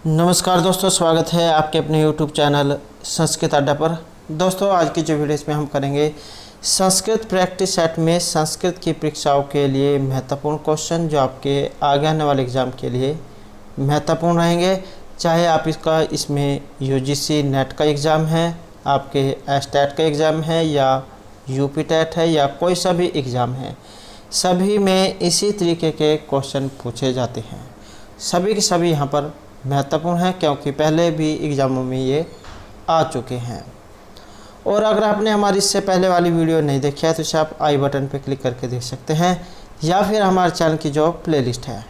नमस्कार दोस्तों, स्वागत है आपके अपने YouTube चैनल संस्कृत अड्डा पर। दोस्तों, आज की जो वीडियो इसमें हम करेंगे संस्कृत प्रैक्टिस सेट में संस्कृत की परीक्षाओं के लिए महत्वपूर्ण क्वेश्चन जो आपके आगे आने वाले एग्ज़ाम के लिए महत्वपूर्ण रहेंगे। चाहे आप इसमें UGC नेट का एग्ज़ाम है, आपके एस्टेट का एग्ज़ाम है या यूपी टेट है या कोई सा भी एग्ज़ाम है, सभी में इसी तरीके के क्वेश्चन पूछे जाते हैं। सभी के सभी यहाँ पर महत्वपूर्ण है क्योंकि पहले भी एग्ज़ामों में ये आ चुके हैं। और अगर आपने हमारी इससे पहले वाली वीडियो नहीं देखी है तो इसे आप आई बटन पर क्लिक करके देख सकते हैं या फिर हमारे चैनल की जो प्लेलिस्ट है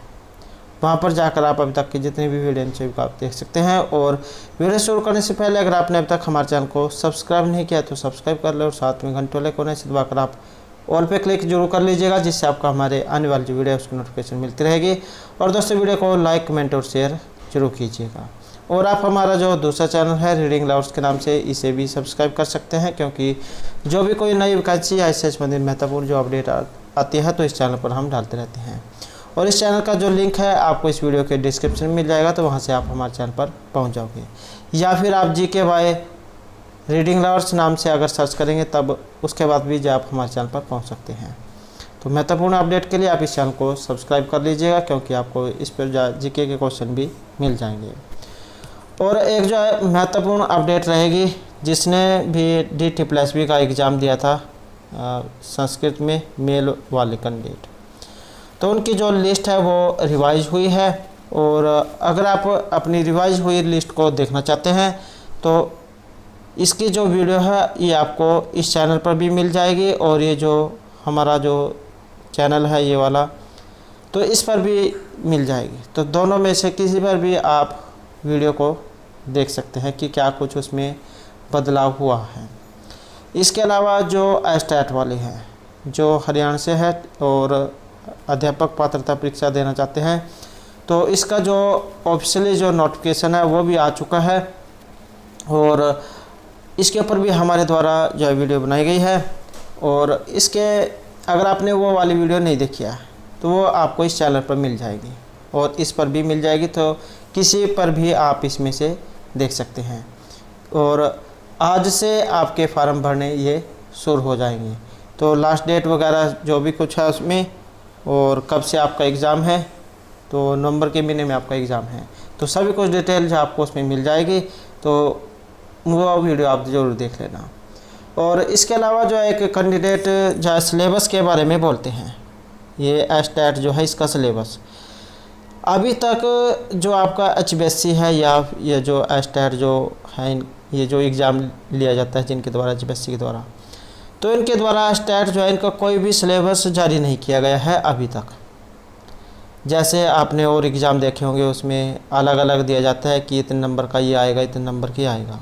वहाँ पर जाकर आप अभी तक की जितनी भी वीडियो हैं आप देख सकते हैं। और वीडियो शुरू करने से पहले अगर आपने अभी तक हमारे चैनल को सब्सक्राइब नहीं किया तो सब्सक्राइब कर ले और साथ में घंटे वाले कोने से दबाकर आप ऑल पे क्लिक जरूर कर लीजिएगा, जिससे आपको हमारे आने वाली जो वीडियो है उसकी नोटिफिकेशन मिलती रहेगी। और दोस्तों, वीडियो को लाइक, कमेंट और शेयर जरूर कीजिएगा। और आप हमारा जो दूसरा चैनल है रीडिंग लवर्स के नाम से, इसे भी सब्सक्राइब कर सकते हैं क्योंकि जो भी कोई नई वैकेंसी या इससे संबंधित महत्वपूर्ण जो अपडेट आती है तो इस चैनल पर हम डालते रहते हैं। और इस चैनल का जो लिंक है आपको इस वीडियो के डिस्क्रिप्शन में मिल जाएगा, तो वहाँ से आप हमारे चैनल पर पहुँच जाओगे। या फिर आप GK रीडिंग लवर्स नाम से अगर सर्च करेंगे तब उसके बाद भी जो आप हमारे चैनल पर पहुँच सकते हैं। तो महत्वपूर्ण अपडेट के लिए आप इस चैनल को सब्सक्राइब कर लीजिएगा क्योंकि आपको इस पर GK के क्वेश्चन भी मिल जाएंगे। और एक जो है महत्वपूर्ण अपडेट रहेगी, जिसने भी DSSB का एग्ज़ाम दिया था संस्कृत में मेल वाले कैंडिडेट, तो उनकी जो लिस्ट है वो रिवाइज हुई है। और अगर आप अपनी रिवाइज हुई लिस्ट को देखना चाहते हैं तो इसकी जो वीडियो है ये आपको इस चैनल पर भी मिल जाएगी, और ये जो हमारा जो चैनल है ये वाला, तो इस पर भी मिल जाएगी। तो दोनों में से किसी पर भी आप वीडियो को देख सकते हैं कि क्या कुछ उसमें बदलाव हुआ है। इसके अलावा जो एस्टेट वाले हैं जो हरियाणा से है और अध्यापक पात्रता परीक्षा देना चाहते हैं, तो इसका जो ऑफिशियली जो नोटिफिकेशन है वो भी आ चुका है और इसके ऊपर भी हमारे द्वारा जो वीडियो बनाई गई है। और इसके अगर आपने वो वाली वीडियो नहीं देखी है तो वो आपको इस चैनल पर मिल जाएगी और इस पर भी मिल जाएगी, तो किसी पर भी आप इसमें से देख सकते हैं। और आज से आपके फार्म भरने ये शुरू हो जाएंगे, तो लास्ट डेट वगैरह जो भी कुछ है उसमें, और कब से आपका एग्ज़ाम है, तो नवंबर के महीने में आपका एग्ज़ाम है, तो सभी कुछ डिटेल्स आपको उसमें मिल जाएगी। तो वो वीडियो आप ज़रूर देख लेना। और इसके अलावा जो एक कैंडिडेट जो सिलेबस के बारे में बोलते हैं, ये एस्टेट जो है इसका सिलेबस अभी तक जो आपका HBSC है या ये जो एस्टेट जो है, ये जो एग्ज़ाम लिया जाता है जिनके द्वारा HBSC के द्वारा, तो इनके द्वारा एस्टेट जो है इनका कोई भी सिलेबस जारी नहीं किया गया है अभी तक। जैसे आपने और एग्ज़ाम देखे होंगे उसमें अलग अलग दिया जाता है कि इतने नंबर का ये आएगा, इतने नंबर का आएगा,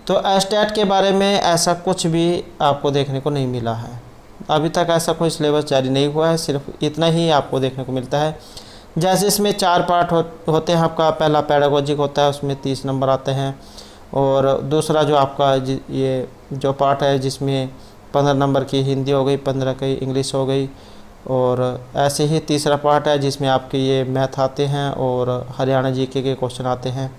तो एस्टेट के बारे में ऐसा कुछ भी आपको देखने को नहीं मिला है। अभी तक ऐसा कोई सिलेबस जारी नहीं हुआ है, सिर्फ इतना ही आपको देखने को मिलता है। जैसे इसमें 4 पार्ट होते हैं। आपका पहला पैडागोजिक होता है, उसमें 30 नंबर आते हैं। और दूसरा जो आपका ये जो पार्ट है जिसमें 15 नंबर की हिंदी हो गई, 15 की इंग्लिश हो गई। और ऐसे ही तीसरा पार्ट है जिसमें आपके ये मैथ आते हैं और हरियाणा GK के क्वेश्चन आते हैं।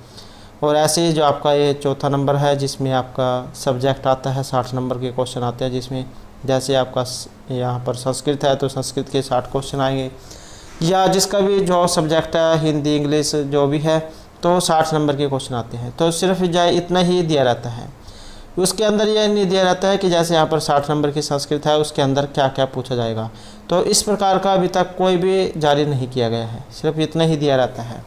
और ऐसे ही जो आपका ये चौथा नंबर है जिसमें आपका सब्जेक्ट आता है, 60 नंबर के क्वेश्चन आते हैं, जिसमें जैसे आपका यहाँ पर संस्कृत है तो संस्कृत के 60 क्वेश्चन आएंगे, या जिसका भी जो सब्जेक्ट है हिंदी इंग्लिश जो भी है तो 60 नंबर के क्वेश्चन आते हैं। तो सिर्फ जो इतना ही दिया रहता है, उसके अंदर यह नहीं दिया रहता है कि जैसे यहाँ पर 60 नंबर की संस्कृत है उसके अंदर क्या क्या पूछा जाएगा। तो इस प्रकार का अभी तक कोई भी जारी नहीं किया गया है, सिर्फ इतना ही दिया रहता है।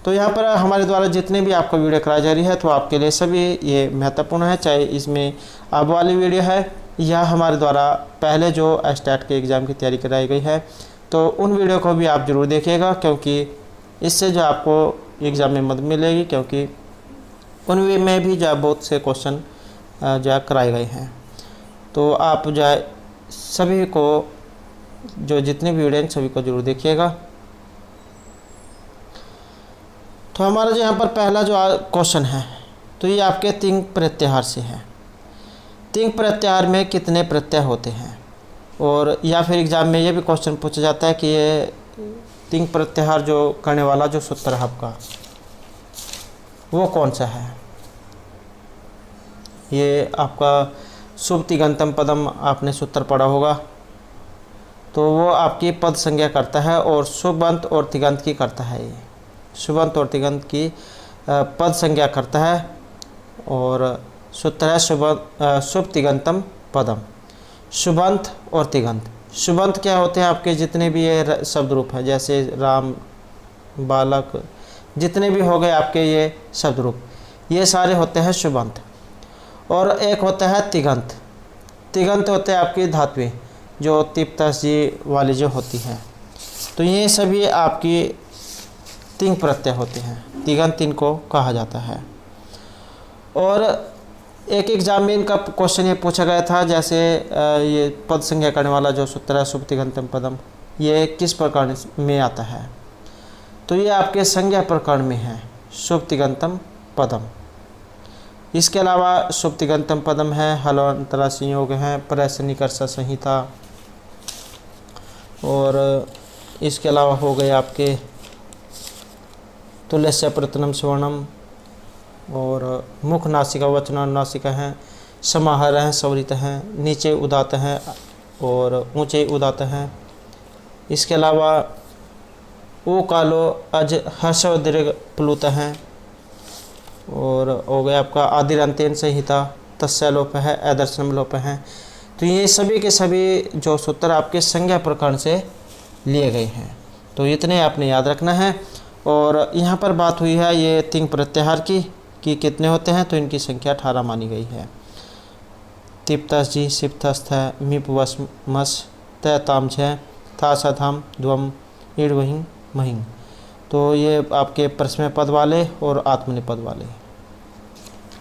तो यहाँ पर हमारे द्वारा जितने भी आपको वीडियो कराई जा रही है तो आपके लिए सभी ये महत्वपूर्ण है, चाहे इसमें अब वाली वीडियो है या हमारे द्वारा पहले जो एस्टेट के एग्ज़ाम की तैयारी कराई गई है, तो उन वीडियो को भी आप ज़रूर देखिएगा क्योंकि इससे जो आपको एग्ज़ाम में मदद मिलेगी, क्योंकि उनमें में भी जो बहुत से क्वेश्चन जो कराए गए हैं। तो आप जो है सभी को जो जितने भी वीडियो हैं सभी को ज़रूर देखिएगा। तो हमारा जो यहाँ पर पहला जो क्वेश्चन है तो ये आपके तिंग प्रत्याहार से है। तिंग प्रत्याहार में कितने प्रत्यय होते हैं, और या फिर एग्ज़ाम में ये भी क्वेश्चन पूछा जाता है कि ये तिंग प्रत्याहार जो करने वाला जो सूत्र है आपका, वो कौन सा है? ये आपका शुभ तिगंतम पदम आपने सूत्र पढ़ा होगा, तो वो आपकी पद संज्ञा करता है और शुभंत और तिगंत की करता है। ये शुभंत और तिगंत की पद संज्ञा करता है और सूत्र है शुभ तिगंतम पदम। शुभंत और तिगंत, शुभंत क्या होते हैं? आपके जितने भी ये शब्द रूप हैं, जैसे राम, बालक, जितने भी हो गए आपके ये शब्द रूप, ये सारे होते हैं शुभंत। और एक होता है तिगंत। तिगंत होते हैं आपकी धातुएं, जो तिप्तस जी वाली जो होती हैं। तो ये सभी आपकी तिंग प्रत्यय होते हैं, तिगंत इनको कहा जाता है। और एक एग्जाम में इनका क्वेश्चन ये पूछा गया था, जैसे ये पद संज्ञा करने वाला जो सूत्र है शुभ तिगंतम पदम, ये किस प्रकार में आता है? तो ये आपके संज्ञा प्रकरण में है, शुभ तिगंतम पदम। इसके अलावा शुभ तिगंतम पदम है, हलवंतरा संयोग है, प्रसन्निकर्ष संहिता, और इसके अलावा हो गए आपके तुल्यस्य प्रतनम स्वर्णम, और मुख नासिका वचन नासिका हैं, समाहार हैं, सवरित हैं, नीचे उदात हैं और ऊंचे उदात हैं। इसके अलावा ओ कालो अज हर्षव दीर्घ प्लुत हैं, और हो गया आपका आदिरंतेन संहिता, तस्य लोप है, अदर्शनम लोप हैं। तो ये सभी के सभी जो सूत्र आपके संज्ञा प्रकरण से लिए गए हैं, तो इतने आपने याद रखना है। और यहाँ पर बात हुई है ये तिंग प्रत्याहार की कि कितने होते हैं, तो इनकी संख्या 18 मानी गई है। तिप्तस जी, सिप्तस्थ, मिप वस मस, तय ताम छ, था सधाम ध्वम ईड़ वहिंग महिंग। तो ये आपके प्रश्न पद वाले और आत्मनिपद वाले,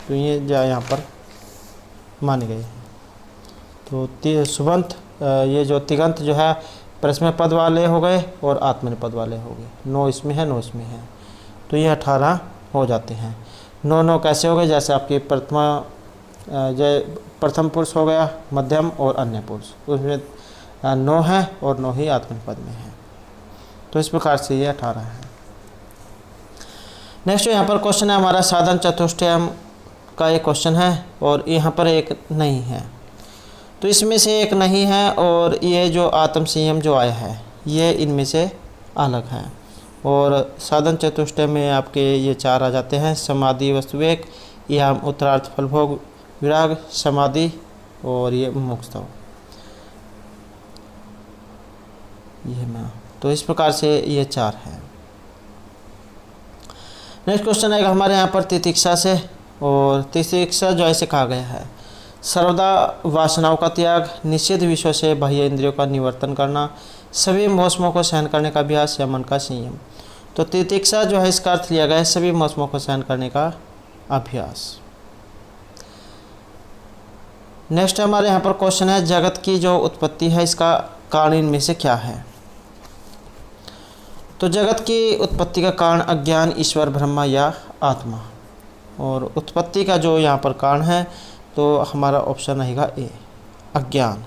तो ये यहाँ पर माने गए हैं। तो सुबंत ये जो तिगंत जो है प्रश्न पद वाले हो गए और आत्मनिपद वाले हो गए। 9 इसमें है, 9 इसमें है, तो ये 18 हो जाते हैं। 9 कैसे हो गए? जैसे आपकी प्रथम पुरुष हो गया, मध्यम और अन्य पुरुष, उसमें 9 है और 9 ही आत्मनिपद में है। तो इस प्रकार से ये 18 है। नेक्स्ट यहाँ पर क्वेश्चन है हमारा साधन चतुष्टयम का एक क्वेश्चन है, और यहाँ पर एक नहीं है। तो इसमें से एक नहीं है, और ये जो आत्म संयम जो आया है ये इनमें से अलग है। और साधन चतुष्टय में आपके ये 4 आ जाते हैं, समाधि वस्तुवेक, यह उत्तरार्थ फलभोग विराग, समाधि, और ये मुक्तव, ये मैं। तो इस प्रकार से ये 4 है। नेक्स्ट क्वेश्चन आएगा हमारे यहाँ पर तितिक्षा से, और तितिक्षा जो ऐसे कहा गया है, सर्वदा वासनाओं का त्याग, निषिद्ध विषयों से बाह्य इंद्रियों का निवर्तन करना, सभी मौसमों को सहन करने का अभ्यास या मन का संयम। तो तितिक्षा जो है इसका अर्थ लिया गया है सभी मौसमों को सहन करने का अभ्यास। नेक्स्ट हमारे यहाँ पर क्वेश्चन है जगत की जो उत्पत्ति है इसका कारण इनमें से क्या है? तो जगत की उत्पत्ति का कारण अज्ञान, ईश्वर, ब्रह्मा या आत्मा। और उत्पत्ति का जो यहाँ पर कारण है तो हमारा ऑप्शन रहेगा ए, अज्ञान।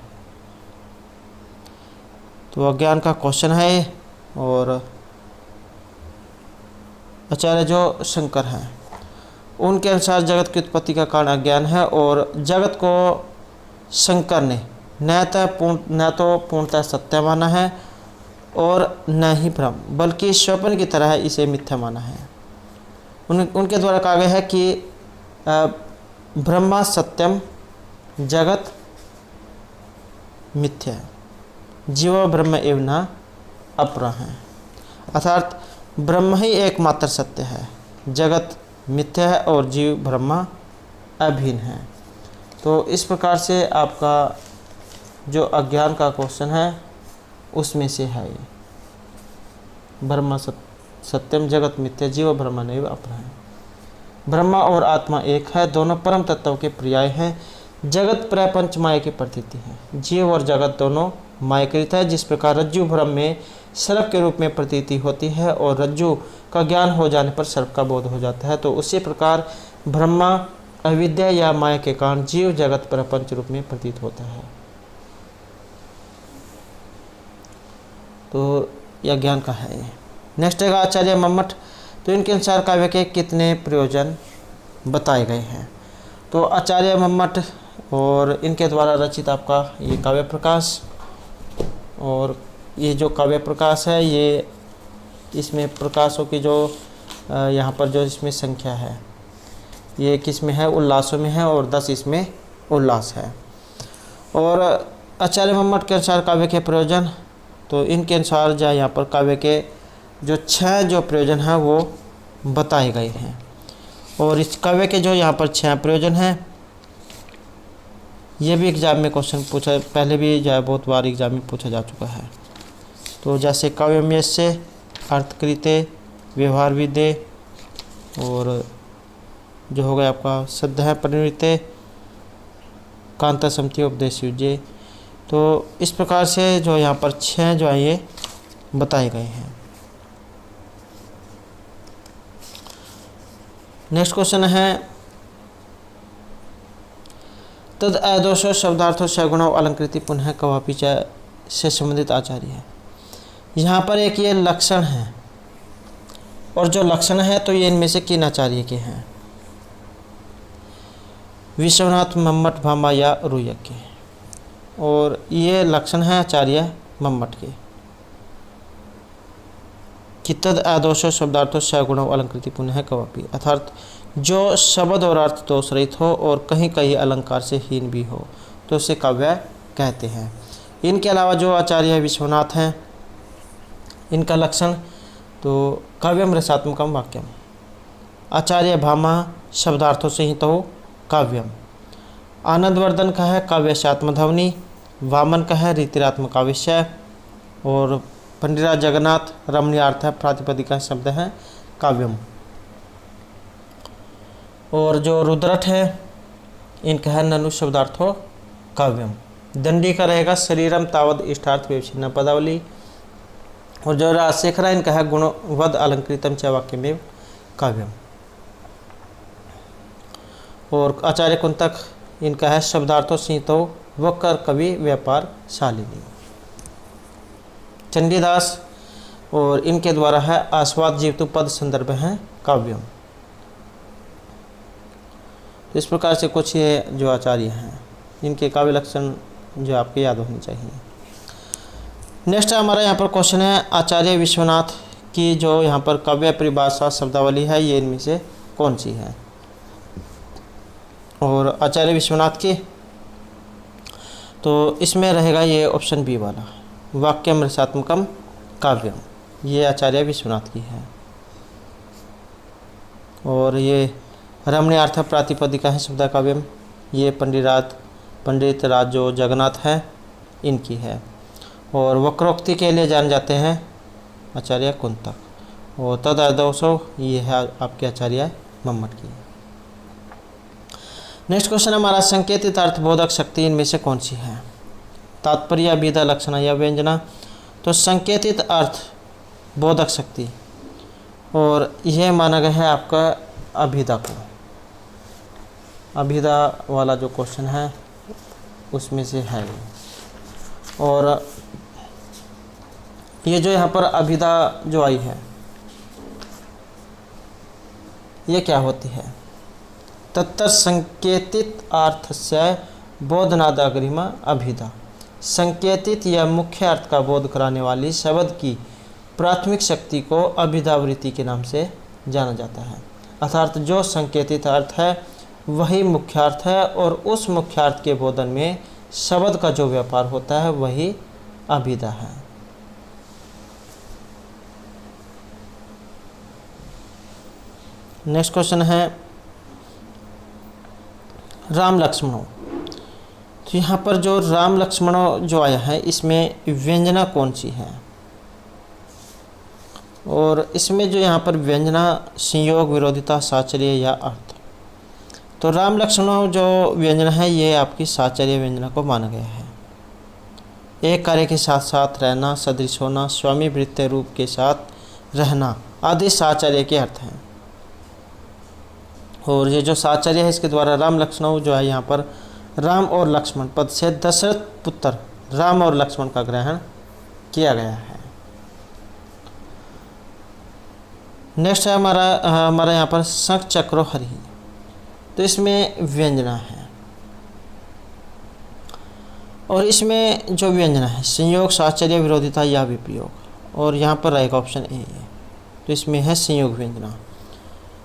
तो अज्ञान का क्वेश्चन है, और आचार्य जो शंकर हैं उनके अनुसार जगत की उत्पत्ति का कारण अज्ञान है, और जगत को शंकर ने न तो पूर्णतः सत्य माना है और न ही भ्रम, बल्कि स्वप्न की तरह इसे मिथ्या माना है। उनके द्वारा कहा गया है कि ब्रह्मा सत्यम, जगत मिथ्या, जीव ब्रह्म एवं न अपरा है। अर्थात ब्रह्म ही एकमात्र सत्य है, जगत मिथ्या है और जीव ब्रह्मा अभिन्न है। तो इस प्रकार से आपका जो अज्ञान का क्वेश्चन है उसमें से है ये, ब्रह्मा सत्यम, जगत मिथ्या, जीव ब्रह्म नैव अपरा है। ब्रह्मा और आत्मा एक है, दोनों परम तत्व के पर्याय हैं। जगत प्रपंच माया की प्रतीति है, जीव और जगत दोनों मायाकृत है। जिस प्रकार रज्जु भ्रम में सर्प के रूप में प्रतीति होती है और रज्जु का ज्ञान हो जाने पर सर्प का बोध हो जाता है, तो उसी प्रकार ब्रह्मा अविद्या या माया के कारण जीव जगत प्रपंच रूप में प्रतीत होता है। तो यह ज्ञान का है। नेक्स्ट है आचार्य मम्मट तो इनके अनुसार काव्य के कितने प्रयोजन बताए गए हैं? तो आचार्य मम्मट और इनके द्वारा रचित आपका ये काव्य प्रकाश, और ये जो काव्य प्रकाश है ये इसमें प्रकाशों की जो यहाँ पर जो इसमें संख्या है ये किस में है? उल्लासों में है, और 10 इसमें उल्लास है। और आचार्य मम्मट के अनुसार काव्य के प्रयोजन, तो इनके अनुसार जो यहाँ पर काव्य के जो 6 जो प्रयोजन हैं वो बताए गए हैं। और इस काव्य के जो यहाँ पर 6 प्रयोजन हैं ये भी एग्जाम में क्वेश्चन पूछा, पहले भी जो है बहुत बार एग्जाम में पूछा जा चुका है। तो जैसे काव्यमय से अर्थकृते, व्यवहार विदे, और जो हो गया आपका सद्य है परिवृत्ते, कांता समति उपदेश युजे। तो इस प्रकार से जो यहाँ पर 6 जो है ये बताए गए हैं। नेक्स्ट क्वेश्चन है तद अदोषो शब्दार्थो सगुणो अलंकृति पुनः कवापि च से संबंधित आचार्य है। यहाँ पर एक ये लक्षण है, और जो लक्षण है तो ये इनमें से किन आचार्य के हैं? विश्वनाथ, मम्मट, भामा या रुयक के। और ये लक्षण है आचार्य मम्मट के कि तद आदोषो शब्दार्थो सगुणो अलंकृति पुनः कवापि, अर्थात जो शब्द और अर्थ दोष रहित हो और कहीं कहीं अलंकार से हीन भी हो तो उसे काव्य कहते हैं। इनके अलावा जो आचार्य विश्वनाथ हैं इनका लक्षण तो काव्यम रसात्मकम वाक्यम, आचार्य भामा शब्दार्थों से ही तो काव्यम, आनंदवर्धन का है काव्यशात्मध्वनि, वामन का है रीतिरात्मक आविष्य, और पंडितराज जगन्नाथ रमणीयार्थ है प्रातिपदिका शब्द है काव्यम। और जो रुद्रट है इनका है ननु शब्दार्थो काव्यम। दंडी का रहेगा शरीरम तावद इष्टार्थ विवच्छिन्न पदावली, और जो राजशेखर है इनका है गुणवद अलंकृतम च वाक्यमेव काव्यम। और आचार्य कुंतक इनका है शब्दार्थों संहितो वक्र कवि व्यापार शालिनी। चंडीदास और इनके द्वारा है आस्वाद जीवतु पद संदर्भ हैं काव्यम। तो इस प्रकार से कुछ ये जो आचार्य हैं इनके काव्य लक्षण जो आपके याद होने चाहिए। नेक्स्ट हमारा यहाँ पर क्वेश्चन है आचार्य विश्वनाथ की जो यहाँ पर काव्य परिभाषा शब्दावली है ये इनमें से कौन सी है? और आचार्य विश्वनाथ की तो इसमें रहेगा ये ऑप्शन बी वाला, वाक्यम रसात्मकम काव्यम, ये आचार्य विश्वनाथ की है। और ये रमणीयार्थ प्रातिपदिका है शब्द काव्यम, ये पंडित राज जो जगन्नाथ है इनकी है। और वक्रोक्ति के लिए जान जाते हैं आचार्य कुंतक, और तद आदोषो ये है आपके आचार्य मम्मट की। नेक्स्ट क्वेश्चन हमारा संकेतित अर्थबोधक शक्ति इनमें से कौन सी है? तात्पर्य, अभिधा, लक्षण या व्यंजना। तो संकेतित अर्थ बोधक शक्ति, और यह माना गया है आपका अभिधा को। अभिधा वाला जो क्वेश्चन है उसमें से है ये। और ये जो यहाँ पर अभिधा जो आई है ये क्या होती है? तत्तर संकेतित अर्थ से बोधनादाग्रिमा अभिधा, संकेतित या मुख्य अर्थ का बोध कराने वाली शब्द की प्राथमिक शक्ति को अभिधावृत्ति के नाम से जाना जाता है। अर्थात जो संकेतित अर्थ है वही मुख्यार्थ है, और उस मुख्यार्थ के बोधन में शब्द का जो व्यापार होता है वही अभिधा है। नेक्स्ट क्वेश्चन है राम लक्ष्मणों। तो यहाँ पर जो राम लक्ष्मणों जो आया है इसमें व्यंजना कौन सी है? और इसमें जो यहाँ पर व्यंजना संयोग, विरोधिता, साचर्य या अर्थ। तो राम लक्ष्मणों जो व्यंजना है ये आपकी साचर्य व्यंजना को माना गया है। एक कार्य के साथ साथ रहना, सदृश होना, स्वामी वृत्तीय रूप के साथ रहना आदि साचर्य के अर्थ हैं। और ये जो साचर्य है इसके द्वारा राम लक्ष्मणों जो है यहाँ पर राम और लक्ष्मण पद से दशरथ पुत्र राम और लक्ष्मण का ग्रहण किया गया है। नेक्स्ट है हमारा यहाँ पर शंख चक्रो हरि। तो इसमें व्यंजना है और इसमें जो व्यंजना है संयोग, साहचर्य, विरोधिता या विप्रयोग, और यहाँ पर रहेगा ऑप्शन ए है। तो इसमें है संयोग व्यंजना।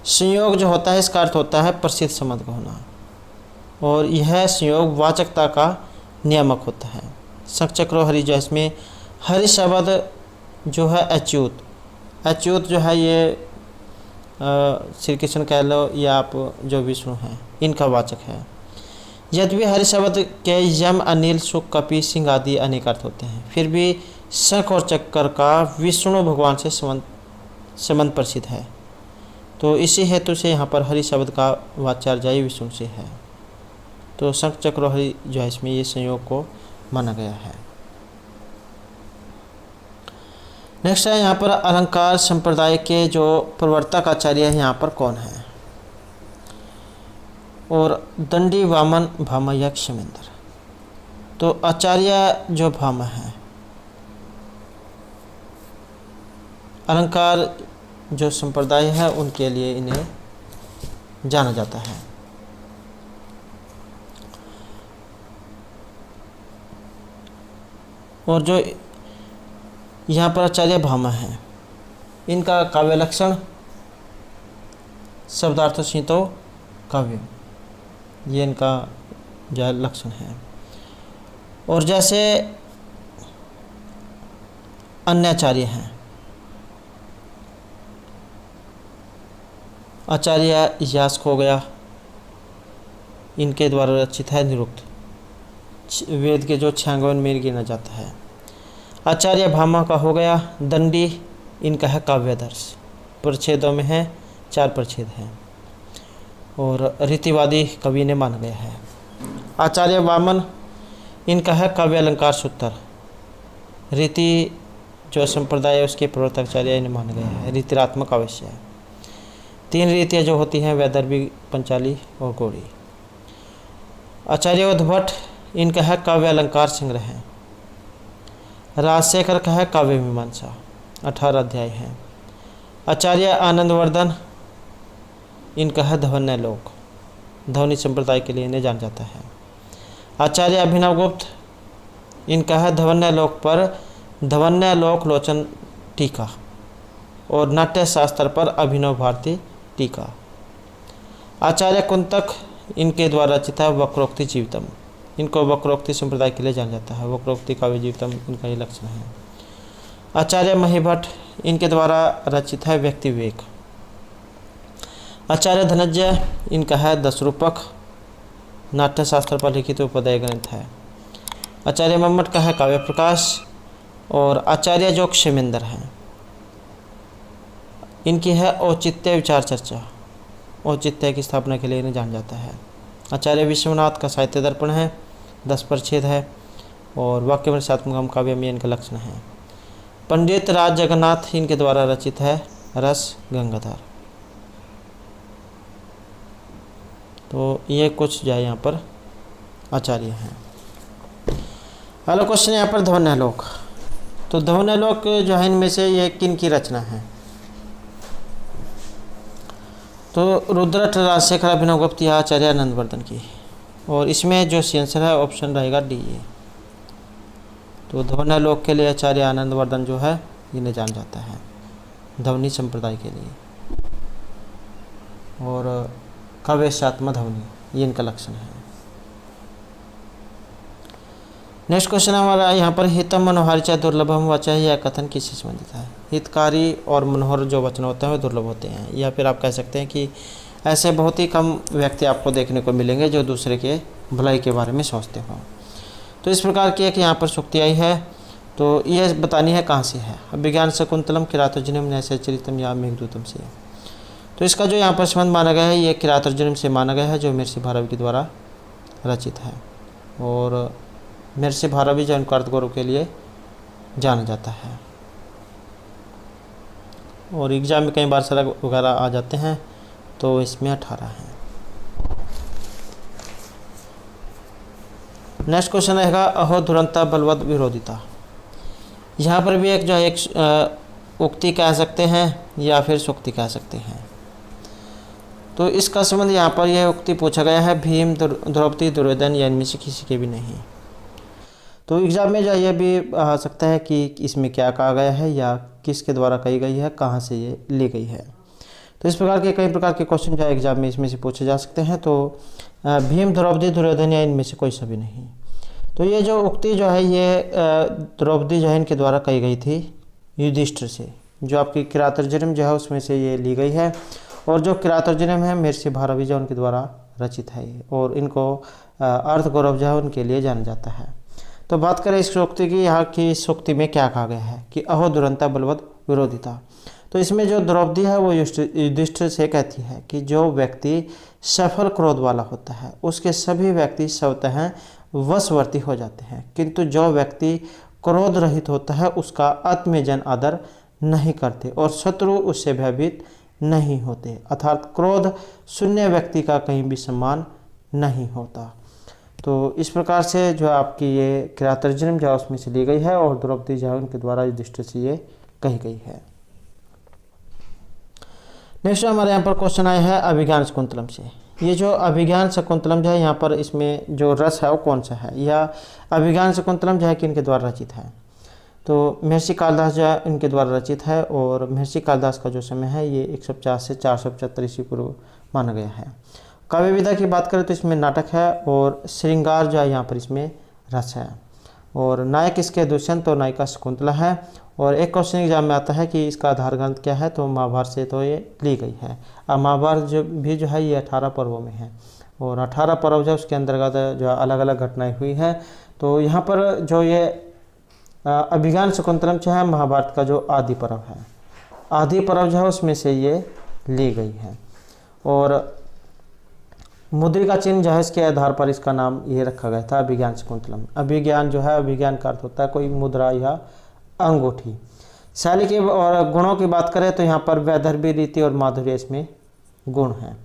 संयोग जो होता है इसका अर्थ होता है प्रसिद्ध संबंध का होना, और यह संयोग वाचकता का नियामक होता है। शंख चक्रो हरि जो है इसमें हरि शब्द जो है अच्युत जो है ये श्री कृष्ण कह लो या आप जो विष्णु हैं इनका वाचक है। यद्यपि हरि शब्द के यम, अनिल, सुख, कपि, सिंह आदि अनेक अर्थ होते हैं, फिर भी शंख और चक्र का विष्णु भगवान से संबंध प्रसिद्ध है। तो इसी हेतु से यहाँ पर हरि शब्द का वाचार्य विष्णु से है। तो शंख चक्र हरि जो है इसमें ये संयोग को माना गया है। नेक्स्ट है यहाँ पर अलंकार संप्रदाय के जो प्रवर्तक आचार्य है यहाँ पर कौन है, और दंडी, वामन, भामा या क्षेमेंद्र। तो आचार्य जो भामा है, अलंकार जो संप्रदाय है उनके लिए इन्हें जाना जाता है। और जो यहाँ पर आचार्य भामा है इनका काव्य लक्षण शब्दार्थ संहितो काव्य, ये इनका जो लक्षण है। और जैसे अन्य आचार्य हैं, आचार्य यास्क हो गया, इनके द्वारा रचित है निरुक्त, वेद के जो छांगवन में गिना जाता है। आचार्य भामा का हो गया दंडी, इनका है काव्यादर्श, परिच्छेदों में है 4 परिच्छेद हैं, और रीतिवादी कवि ने माना गया है। आचार्य वामन इनका है काव्य अलंकार सूत्र, रीति जो संप्रदाय है उसके प्रवर्तक आचार्य इन्हें माना गया है, रीतिरात्मक अवश्य है। 3 रीतियाँ जो होती हैं वैदर्भी, पंचाली और गौड़ी। आचार्य उद्भट इनका है काव्य अलंकार संग्रह है। राजशेखर का है काव्य मीमांसा, 18 अध्याय हैं। आचार्य आनंदवर्धन इनका है ध्वन्य लोक, ध्वनि संप्रदाय के लिए इन्हें जाना जाता है। आचार्य अभिनवगुप्त इनका है ध्वन्य लोक पर ध्वन्य लोक लोचन टीका, और नाट्य शास्त्र पर अभिनव भारती टीका। आचार्य कुंतक इनके द्वारा रचित है वक्रोक्ति जीवितम, इनको वक्रोक्ति संप्रदाय के लिए जाना जाता है। वक्रोक्ति काव्य जीवितम इनका ये लक्षण है। आचार्य महिभट्ट इनके द्वारा रचित है व्यक्ति विवेक। आचार्य धनंजय इनका है दशरूपक, नाट्य शास्त्र पर लिखित उपदय ग्रंथ है। आचार्य मम्मट का है काव्य प्रकाश। और आचार्य जो क्षेमेंद्र हैं इनकी है औचित्य विचार चर्चा, औचित्य की स्थापना के लिए इन्हें जाना जाता है। आचार्य विश्वनाथ का साहित्य दर्पण है, 10 परिच्छेद है, और वाक्य वर्षात्मकम काव्य में इनका लक्षण है। पंडित राज जगन्नाथ इनके द्वारा रचित है रस गंगाधर। तो ये कुछ जो है यहाँ पर आचार्य हैं। अगला क्वेश्चन यहाँ पर ध्वन्यालोक। तो ध्वन्यालोक जो है इनमें से ये किन की रचना है। तो रुद्रट, राजशेखर, अभिनवगुप्त या आचार्य आनंदवर्धन की। और इसमें जो आंसर है ऑप्शन रहेगा डी ए। तो ध्वन्यालोक के लिए आचार्य आनंदवर्धन जो है इन्हें जाना जाता है ध्वनि संप्रदाय के लिए। और काव्यात्मक ध्वनि ये इनका लक्षण है। नेक्स्ट क्वेश्चन हमारा यहाँ पर हितम मनोहारी चाहे दुर्लभम वचन यह कथन किससे संबंधित है। हितकारी और मनोहर जो वचन होते हैं वे दुर्लभ होते हैं, या फिर आप कह सकते हैं कि ऐसे बहुत ही कम व्यक्ति आपको देखने को मिलेंगे जो दूसरे के भलाई के बारे में सोचते हों। तो इस प्रकार की एक यहाँ पर सूक्ति आई है। तो यह बतानी है कहाँ से है। विज्ञान शकुंतलम, किरातोर्जुनीम, न्यायचरितम या मेघदूतम से। तो इसका जो यहाँ पर संबंध माना गया है ये किरातोर्जुनीम से माना गया है, जो महर्षि भारवी के द्वारा रचित है। और महर्षि भारवी जो इनको अर्थगौरव के लिए जाना जाता है। और एग्जाम में कई बार सड़क वगैरह आ जाते हैं, तो इसमें 18 हैं। नेक्स्ट क्वेश्चन रहेगा अहो दुरंता बलवद विरोधिता। यहाँ पर भी एक उक्ति कह सकते हैं या फिर सूक्ति कह सकते हैं। तो इसका संबंध यहाँ पर यह उक्ति पूछा गया है, भीम, द्रौपदी, दुर्योधन या इनमें से किसी के भी नहीं। तो एग्जाम में जो यह भी आ सकता है कि इसमें क्या कहा गया है या किसके द्वारा कही गई है, कहाँ से ये ली गई है। तो इस प्रकार के कई प्रकार के क्वेश्चन जो है एग्जाम में इसमें से पूछे जा सकते हैं। तो भीम, द्रौपदी, दुर्योधन या इनमें से कोई सा भी नहीं। तो ये जो उक्ति जो है ये द्रौपदी जो है इनके द्वारा कही गई थी युधिष्ठिर से, जो आपकी किरातार्जुनीम जो है उसमें से ये ली गई है। और जो किरातार्जुनीम है महर्षि भारवी जो उनके द्वारा रचित है ये, और इनको अर्थ गौरव जो है उनके लिए जाना जाता है। तो बात करें इस सूक्ति की, यहाँ की सूक्ति में क्या कहा गया है कि अहो दुरंता बलवद विरोधिता। तो इसमें जो द्रौपदी है वो युधिष्ठिर से कहती है कि जो व्यक्ति सफल क्रोध वाला होता है उसके सभी व्यक्ति स्वतः वशवर्ती हो जाते हैं, किंतु जो व्यक्ति क्रोध रहित होता है उसका आत्मजन आदर नहीं करते और शत्रु उससे भयभीत नहीं होते, अर्थात क्रोध शून्य व्यक्ति का कहीं भी सम्मान नहीं होता। तो इस प्रकार से जो आपकी ये किरातार्जुनीम जो उसमें से ली गई है और द्रौपदी जो है उनके द्वारा युधिष्ठिर से ये कही गई है। नेक्स्ट हमारे यहाँ पर क्वेश्चन आया है अभिज्ञान शकुंतलम से। ये जो अभिज्ञान शकुंतलम जो है यहाँ पर इसमें जो रस है वो कौन सा है, या अभिज्ञान शकुंतलम जो है कि इनके द्वारा रचित है। तो महर्षि कालिदास जो है इनके द्वारा रचित है और महर्षि कालिदास का जो समय है ये 150 से 475 ईस्वी पूर्व माना गया है। काव्य विधा की बात करें तो इसमें नाटक है और श्रृंगार जो है यहाँ पर इसमें रस है, और नायक इसके दुष्यंत और नायिका शकुंतला है। और एक क्वेश्चन एग्जाम में आता है कि इसका आधार ग्रंथ क्या है, तो महाभारत से तो ये ली गई है। अब महाभारत जो है ये 18 पर्वों में है और 18 पर्व जो उसके अंतर्गत जो अलग अलग घटनाएं हुई हैं। तो यहाँ पर जो ये अभिज्ञान शकुंतलम जो है महाभारत का जो आदि पर्व है, आदि पर्व जो है उसमें से ये ली गई है। और मुद्रिका चिन्ह जो है इसके आधार पर इसका नाम ये रखा गया था अभिज्ञान शकुंतलम। अभिज्ञान जो है, अभिज्ञान का अर्थ होता है कोई मुद्रा या अंगूठी। शैली के और गुणों की बात करें तो यहाँ पर वैदर्भी, रीति और माधुर्य इसमें गुण हैं।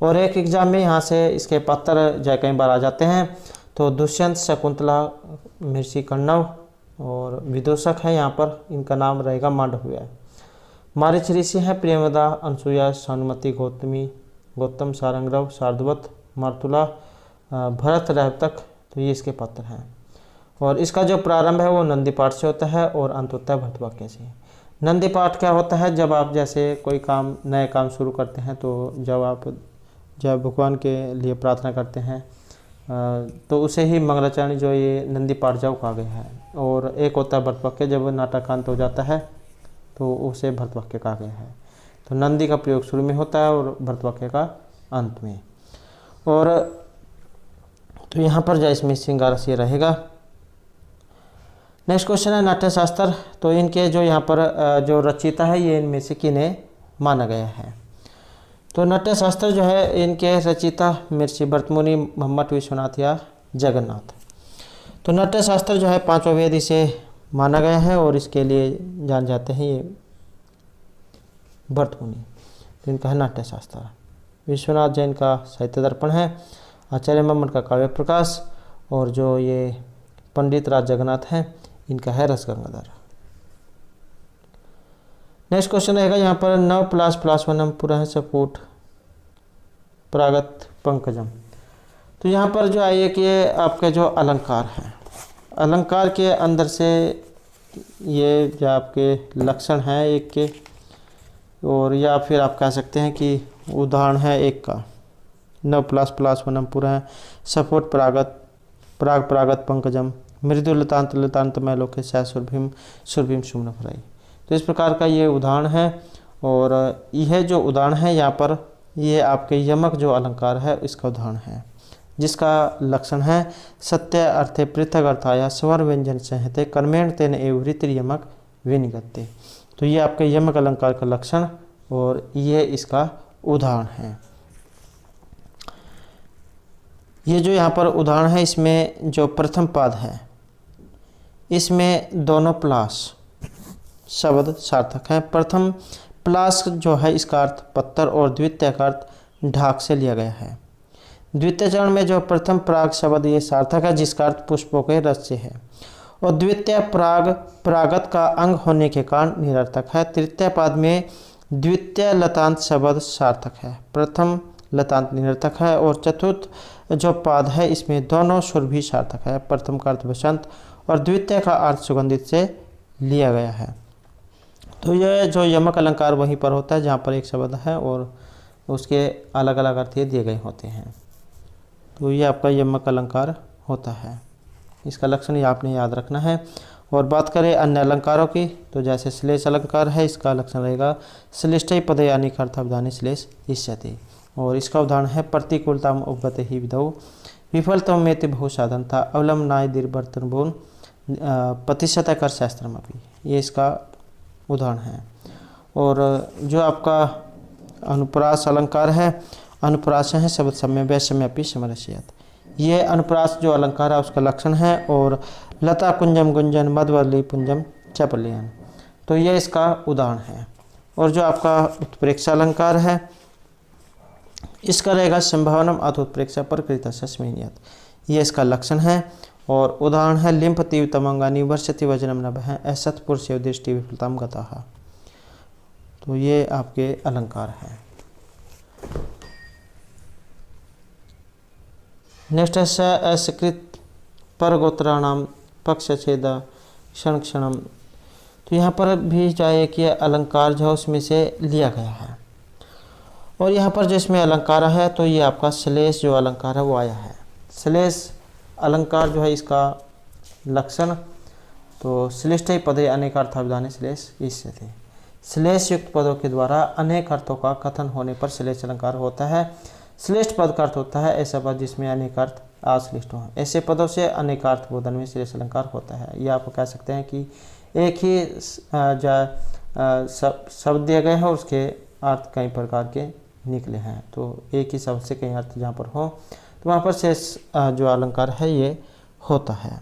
और एक एग्जाम में यहाँ से इसके पत्र जो कई बार आ जाते हैं। तो दुष्यंत, शकुंतला, महर्षि कण्व और विदूषक है, यहाँ पर इनका नाम रहेगा मांडव्य। मारीच ऋषि हैं प्रियमदा, अनसुया, सानुमति, गौतम, सारंगरव, शार्दूल, मार्तुला, भरत, रहतक। तो ये इसके पत्र हैं। और इसका जो प्रारंभ है वो नंदी पाठ से होता है और अंत होता है भरतवाक्य से। नंदी पाठ क्या होता है, जब आप जैसे कोई काम नए काम शुरू करते हैं तो जब भगवान के लिए प्रार्थना करते हैं तो उसे ही मंगलाचरण जो ये नंदी पाठ जब कहा गया है। और एक होता है भरतवाक्य, जब नाटक अंत हो जाता है तो उसे भरतवाक्य कहा गया है। तो नंदी का प्रयोग शुरू में होता है और भरतवाक्य का अंत में। और तो यहाँ पर जो इसमें श्रृंगार रस ये रहेगा। नेक्स्ट क्वेश्चन है नाट्यशास्त्र। तो इनके जो यहाँ पर जो रचयिता है ये इनमें से किन्हें माना गया है। तो नाट्यशास्त्र जो है इनके रचयिता महर्षि भरतमुनि, मोहम्मद विश्वनाथ या जगन्नाथ। तो नाट्यशास्त्र जो है 5वां वेद इसे माना गया है और इसके लिए जान जाते हैं ये भरतमुनि। तो इनका है नाट्यशास्त्र। विश्वनाथ जैन का साहित्य दर्पण है, आचार्य मम्मट का काव्य प्रकाश, और जो ये पंडित राज जगन्नाथ हैं इनका है रसगंगाधर। नेक्स्ट क्वेश्चन रहेगा यहाँ पर नव प्लास पुरः सपूट प्रागत पंकजम। तो यहाँ पर जो है कि ये आपके जो अलंकार हैं, अलंकार के अंदर से ये जो आपके लक्षण हैं एक के, और या फिर आप कह सकते हैं कि उदाहरण है एक का। नव प्लास पुरः सपोट प्रागत पंकजम मृदु लतांत में लोके सह सुरभीम सुमन फराई। तो इस प्रकार का ये उदाहरण है। और यह जो उदाहरण है यहाँ पर ये आपके यमक जो अलंकार है इसका उदाहरण है, जिसका लक्षण है सत्य अर्थे पृथक अर्थाया स्वर व्यंजन संहिते कर्मेण तेन एव ऋति यमक विनिगत्ते। तो ये आपके यमक अलंकार का लक्षण और ये इसका उदाहरण है। ये जो यहाँ पर उदाहरण है इसमें जो प्रथम पाद है इसमें दोनों प्लास शब्द सार्थक हैं। प्रथम प्लास जो है इसका अर्थ पत्थर और द्वितीय का अर्थ ढाक से लिया गया है। द्वितीय चरण में जो प्रथम प्राग शब्द ये सार्थक है जिसका अर्थ पुष्पों के रस से है। और द्वितीय प्रागत का अंग होने के कारण निरर्थक है। तृतीय पद में द्वितीय लतांत शब्द सार्थक है। प्रथम लतांत निरर्थक है और चतुर्थ जो पद है इसमें दोनों सुर भी सार्थक है। प्रथम का अर्थ बसंत और द्वितीय का अर्थ सुगंधित से लिया गया है। तो ये जो यमक अलंकार वहीं पर होता है जहाँ पर एक शब्द है और उसके अलग अलग अर्थ ये दिए गए होते हैं। तो ये आपका यमक अलंकार होता है। इसका लक्षण ये आपने याद रखना है। और बात करें अन्य अलंकारों की तो जैसे श्लेष अलंकार है, इसका लक्षण रहेगा श्लिष्टै पदे अनेक अर्थावधाने श्लेष इष्यते। और इसका उदाहरण है प्रतिकूलताम उपगते ही विधौ विफलतम मेति बहु साधनता अवलंबनाय दीर्घवर्तनबोन प्रतिशत कर शास्त्रमपि। ये इसका उदाहरण है। और जो आपका अनुप्रास अलंकार है, अनुप्रास है शब्द समय वैषम्यपि समरस्यत। ये अनुप्रास जो अलंकार है उसका लक्षण है। और लता कुंजम गुंजन मधवल्ली पुंजम चपलियन, तो ये इसका उदाहरण है। और जो आपका उत्प्रेक्षा अलंकार है इसका रहेगा संभावनम अथ उत्प्रेक्षा प्रकृत स्मिनियत। ये इसका लक्षण है। और उदाहरण है लिम्फ तीव्र तमंगानी वर्षति वजनम नभ असत पुरुष दृष्टि विफलताम गतः। तो ये आपके अलंकार हैं। नेक्स्ट है असकृत परगोत्राणाम पक्षछेद क्षण क्षणम। तो यहाँ पर भी जो है कि अलंकार जो है उसमें से लिया गया है। और यहाँ पर जो इसमें अलंकार है तो ये आपका श्लेष जो अलंकार है वो आया है। श्लेष अलंकार जो है इसका लक्षण तो श्लिष्टै पदे अनेक अर्थावधाने श्लेष इष्यते। श्लेष युक्त पदों के द्वारा अनेक अर्थों का कथन होने पर श्लेष अलंकार होता है। श्लेष्ठ पद का अर्थ होता है ऐसा पद जिसमें अनेक अर्थ आश्लिष्ट हो। ऐसे पदों से अनेकार्थ बोधन में श्लेष अलंकार होता है। ये आप कह सकते हैं कि एक ही शब्द दिया गया है उसके अर्थ कई प्रकार के निकले हैं। तो एक ही शब्द से कई अर्थ जहाँ पर हो तो वहाँ पर शेष जो अलंकार है ये होता है।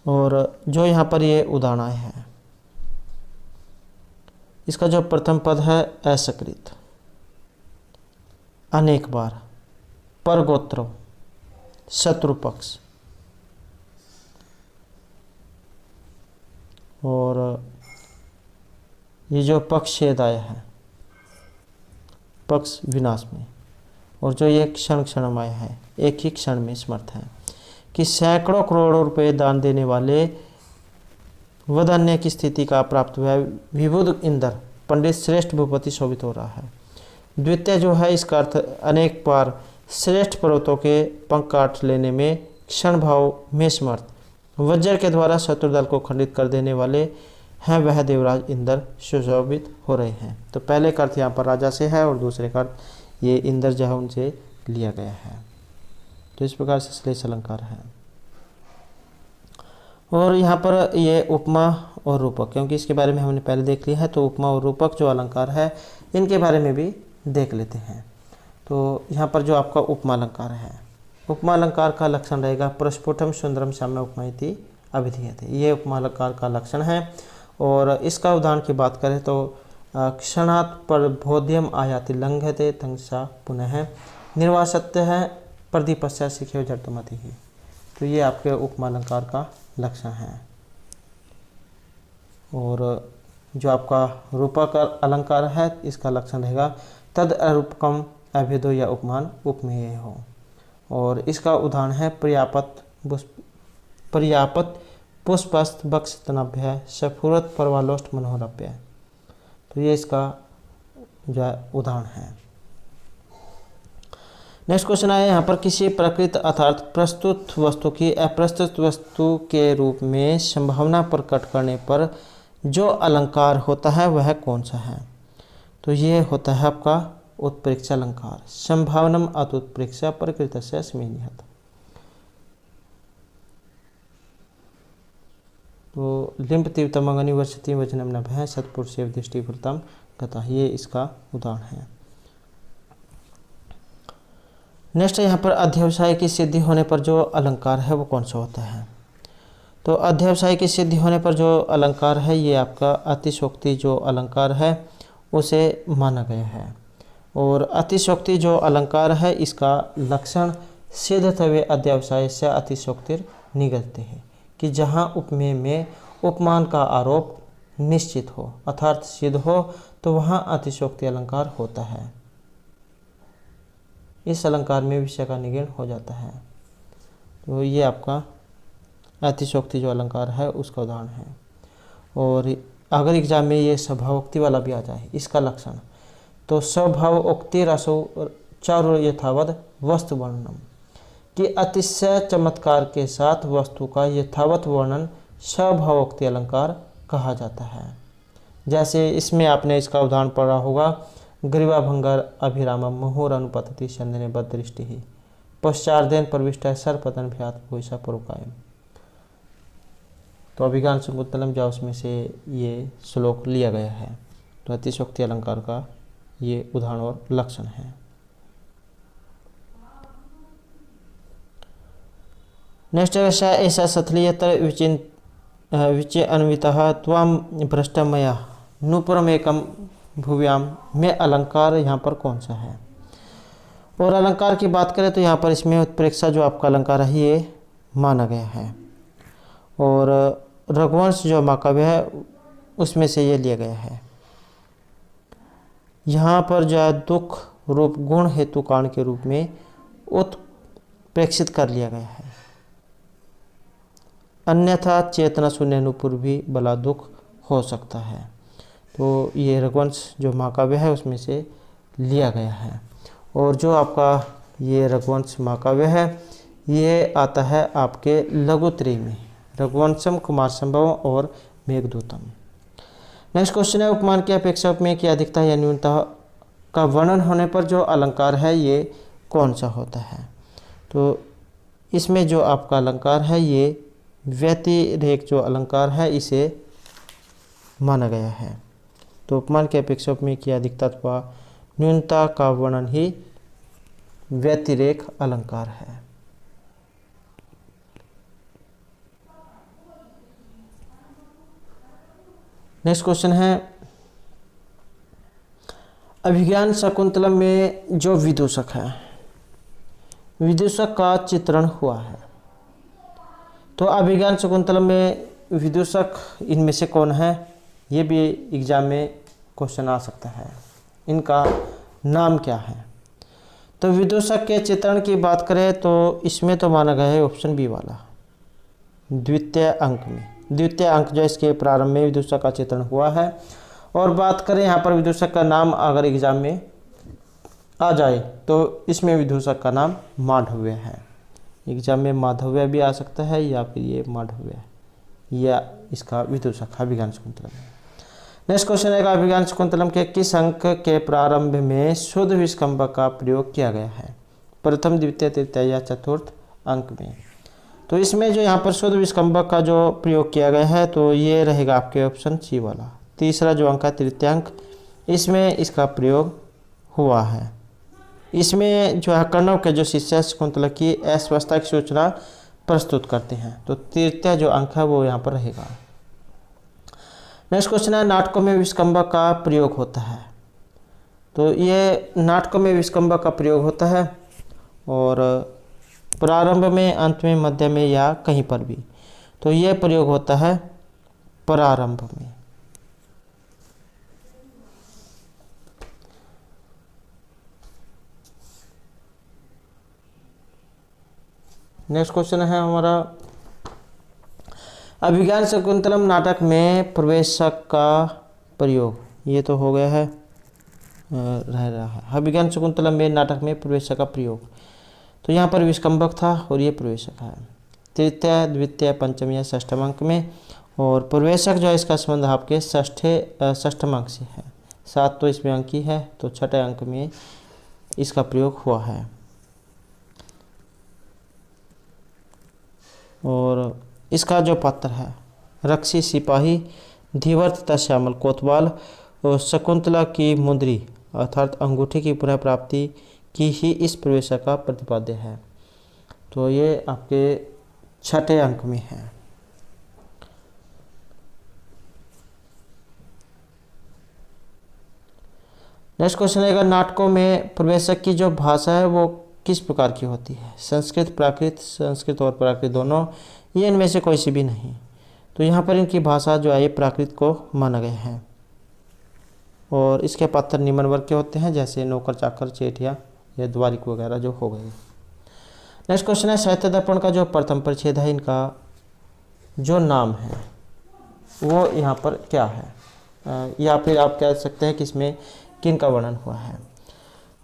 और जो यहाँ पर ये उदाहरण आए हैं इसका जो प्रथम पद है असकृत, अनेक बार, परगोत्र, शत्रु पक्ष। और ये जो पक्षछेद आया है पक्ष विनाश में। और जो ये क्षण क्षण आया है एक ही क्षण में समर्थ है कि सैकड़ों करोड़ों रुपए दान देने वाले वधन्य की स्थिति का प्राप्त हुआ विबुध इंद्र पंडित श्रेष्ठ भूपति शोभित हो रहा है। द्वितीय जो है इसका अर्थ अनेक बार श्रेष्ठ पर्वतों के पंख काट लेने में क्षण भाव में समर्थ, वज्र के द्वारा शत्रुदल को खंडित कर देने वाले हैं वह देवराज इंद्र सुशोभित हो रहे हैं। तो पहले का अर्थ यहाँ पर राजा से है और दूसरे का अर्थ ये इंद्र जो है उनसे लिया गया है। तो इस प्रकार से श्लेष अलंकार है। और यहाँ पर ये उपमा और रूपक, क्योंकि इसके बारे में हमने पहले देख लिया है तो उपमा और रूपक जो अलंकार है इनके बारे में भी देख लेते हैं। तो यहाँ पर जो आपका उपमा अलंकार है, उपमा अलंकार का लक्षण रहेगा प्रस्फुटम सुंदरम साम्य उपमायति अभिधीयते। ये उपमा अलंकार का लक्षण है। और इसका उदाहरण की बात करें तो क्षणात् पर बोध्यम आयाति लंघते तंसा पुनः निर्वासत्य है प्रदीपस्या शिखे जड़तमति ही। तो ये आपके उपमा अलंकार का लक्षण है। और जो आपका रूपक अलंकार है इसका लक्षण रहेगा तद अरूपकम अभेदो या उपमान उपमेय हो। और इसका उदाहरण है पर्यापत पुष्पस्त बक्षतनभ्य सफूरत परवालोष्ट मनोहरभ्य। तो ये इसका जो उदाहरण है। नेक्स्ट क्वेश्चन आया यहाँ पर किसी प्रकृत अर्थात प्रस्तुत वस्तु की अप्रस्तुत वस्तु के रूप में संभावना प्रकट करने पर जो अलंकार होता है वह कौन सा है। तो ये होता है आपका उत्प्रेक्षा अलंकार। संभावनम अत उत्प्रेक्षा प्रकृतस्य स्मिनियत। तो लिम्प तीव्रतमंगनी वर्षति वचनम नभ सत्पुरुषेव दृष्टि फलतम गता। ये इसका उदाहरण है। नेक्स्ट यहाँ पर अध्यवसाय की सिद्धि होने पर जो अलंकार है वो कौन सा होता है। तो अध्यवसाय की सिद्धि होने पर जो अलंकार है ये आपका अतिशोक्ति जो अलंकार है उसे माना गया है। और अतिशोक्ति जो अलंकार है इसका लक्षण सिद्धतवे अध्यवसाय से अतिशोक्तिर निगलते हैं कि जहाँ उपमेय में उपमान का आरोप निश्चित हो अर्थात सिद्ध हो तो वहाँ अतिशयोक्ति अलंकार होता है। इस अलंकार में विषय का निगेण हो जाता है। तो ये आपका अतिशयोक्ति जो अलंकार है उसका उदाहरण है। और अगर एग्जाम में ये स्वभावोक्ति वाला भी आ जाए, इसका लक्षण, तो स्वभावोक्ति रसो चारु यथावत वस्तु वर्णनम, कि अतिशय चमत्कार के साथ वस्तु का यथावत वर्णन स्वभावोक्ति अलंकार कहा जाता है। जैसे इसमें आपने इसका उदाहरण पढ़ा होगा, ग्रीवाभंगर अभिरामम मुहुर अनुपतति चंदने बदृष्टि ही पश्चार्देन प्रविष्ट सर्पतन भ्यात भूषा पुरुकायम। तो अभिज्ञान शकुंतलम जो उसमें से ये श्लोक लिया गया है। तो अतिशयोक्ति अलंकार का ये उदाहरण और लक्षण है। नेक्स्ट है ऐसा सथलीयतर विचय अन्वितः त्वाम भ्रष्टमया नूपुरम एकम भुव्याम में अलंकार यहाँ पर कौन सा है। और अलंकार की बात करें तो यहाँ पर इसमें उत्प्रेक्षा जो आपका अलंकार है ये माना गया है। और रघुवंश जो महाकाव्य है उसमें से ये लिया गया है। यहाँ पर जो दुख रूप गुण हेतु कारण के रूप में उत्प्रेक्षित कर लिया गया है। अन्यथा चेतना शून्य नूपुर भी भला दुख हो सकता है। तो ये रघुवंश जो महाकाव्य है उसमें से लिया गया है। और जो आपका ये रघुवंश महाकाव्य है ये आता है आपके लघुत्रय में, रघुवंशम, कुमार संभवम और मेघदूतम। नेक्स्ट क्वेश्चन है उपमान की अपेक्षा उपमेय की अधिकता या न्यूनता का वर्णन होने पर जो अलंकार है ये कौन सा होता है। तो इसमें जो आपका अलंकार है ये व्यतिरेक जो अलंकार है इसे माना गया है। तो उपमान की अपेक्षा उपमेय की अधिकता अथवा न्यूनता का वर्णन ही व्यतिरेक अलंकार है। नेक्स्ट क्वेश्चन है अभिज्ञान शकुंतलम में जो विदूषक है, विदूषक का चित्रण हुआ है। तो अभिज्ञान शकुंतलम में विदूषक इनमें से कौन है, ये भी एग्जाम में क्वेश्चन आ सकता है। इनका नाम क्या है। तो विदूषक के चित्रण की बात करें तो इसमें तो माना गया है ऑप्शन बी वाला, द्वितीय अंक में। द्वितीय अंक जो इसके प्रारंभ में विदूषक का चित्रण हुआ है। और बात करें यहाँ पर विदूषक का नाम अगर एग्जाम में आ जाए तो इसमें विदूषक का नाम माधव्य है। एग्जाम में माधव्य भी आ सकता है या फिर ये माधव्य या इसका विदूषक अभिज्ञान शकुंतलम। नेक्स्ट क्वेश्चन है अभिज्ञान शकुंतलम के किस अंक के प्रारंभ में शुद्ध विस्कंभ का प्रयोग किया गया है, प्रथम, द्वितीय, तृतीय या चतुर्थ अंक में। तो इसमें जो यहाँ पर शुद्ध विस्कंभ का जो प्रयोग किया गया है तो ये रहेगा आपके ऑप्शन सी वाला, तीसरा जो अंक है तृतीय अंक, इसमें इसका प्रयोग हुआ है। इसमें जो है कण्व के जो शिष्य शकुंतला की अस्वस्थता की सूचना प्रस्तुत करते हैं। तो तृतीय जो अंक है वो यहाँ पर रहेगा। नेक्स्ट क्वेश्चन है नाटकों में विस्कंभ का प्रयोग होता है। तो ये नाटकों में विस्कंभ का प्रयोग होता है और प्रारंभ में, अंत में, मध्य में या कहीं पर भी। तो ये प्रयोग होता है प्रारंभ में। नेक्स्ट क्वेश्चन है हमारा अभिज्ञान शकुंतलम नाटक में प्रवेशक का प्रयोग। ये तो हो गया है, रह रहा है अभिज्ञान शकुंतलम में नाटक में प्रवेशक का प्रयोग। तो यहाँ पर विस्कंभक था और ये प्रवेशक है, तृतीय, द्वितीय, पंचम या षष्ठम अंक में। और प्रवेशक जो है इसका संबंध आपके षष्ठम अंक से है, 7 तो इसमें अंक ही है, तो छठे अंक में इसका प्रयोग हुआ है। और इसका जो पात्र है रक्षी सिपाही, धीवर तथा श्यामल कोतवाल और शकुंतला की मुंदरी अर्थात अंगूठी की पुनः प्राप्ति की ही इस प्रवेशक का प्रतिपाद्य है। तो ये आपके छठे अंक में है। नेक्स्ट क्वेश्चन है नाटकों में प्रवेशक की जो भाषा है वो किस प्रकार की होती है? संस्कृत, प्राकृत, संस्कृत और प्राकृत दोनों, ये इनमें से कोई सी भी नहीं। तो यहाँ पर इनकी भाषा जो है ये प्राकृत को माना गया है। और इसके पात्र निम्न वर्ग के होते हैं, जैसे नौकर, चाकर, चेठिया या द्वारिक वगैरह जो हो गए। नेक्स्ट क्वेश्चन है, साहित्य दर्पण का जो प्रथम परिच्छेद है, इनका जो नाम है वो यहाँ पर क्या है? या फिर आप कह सकते हैं कि इसमें किन का वर्णन हुआ है।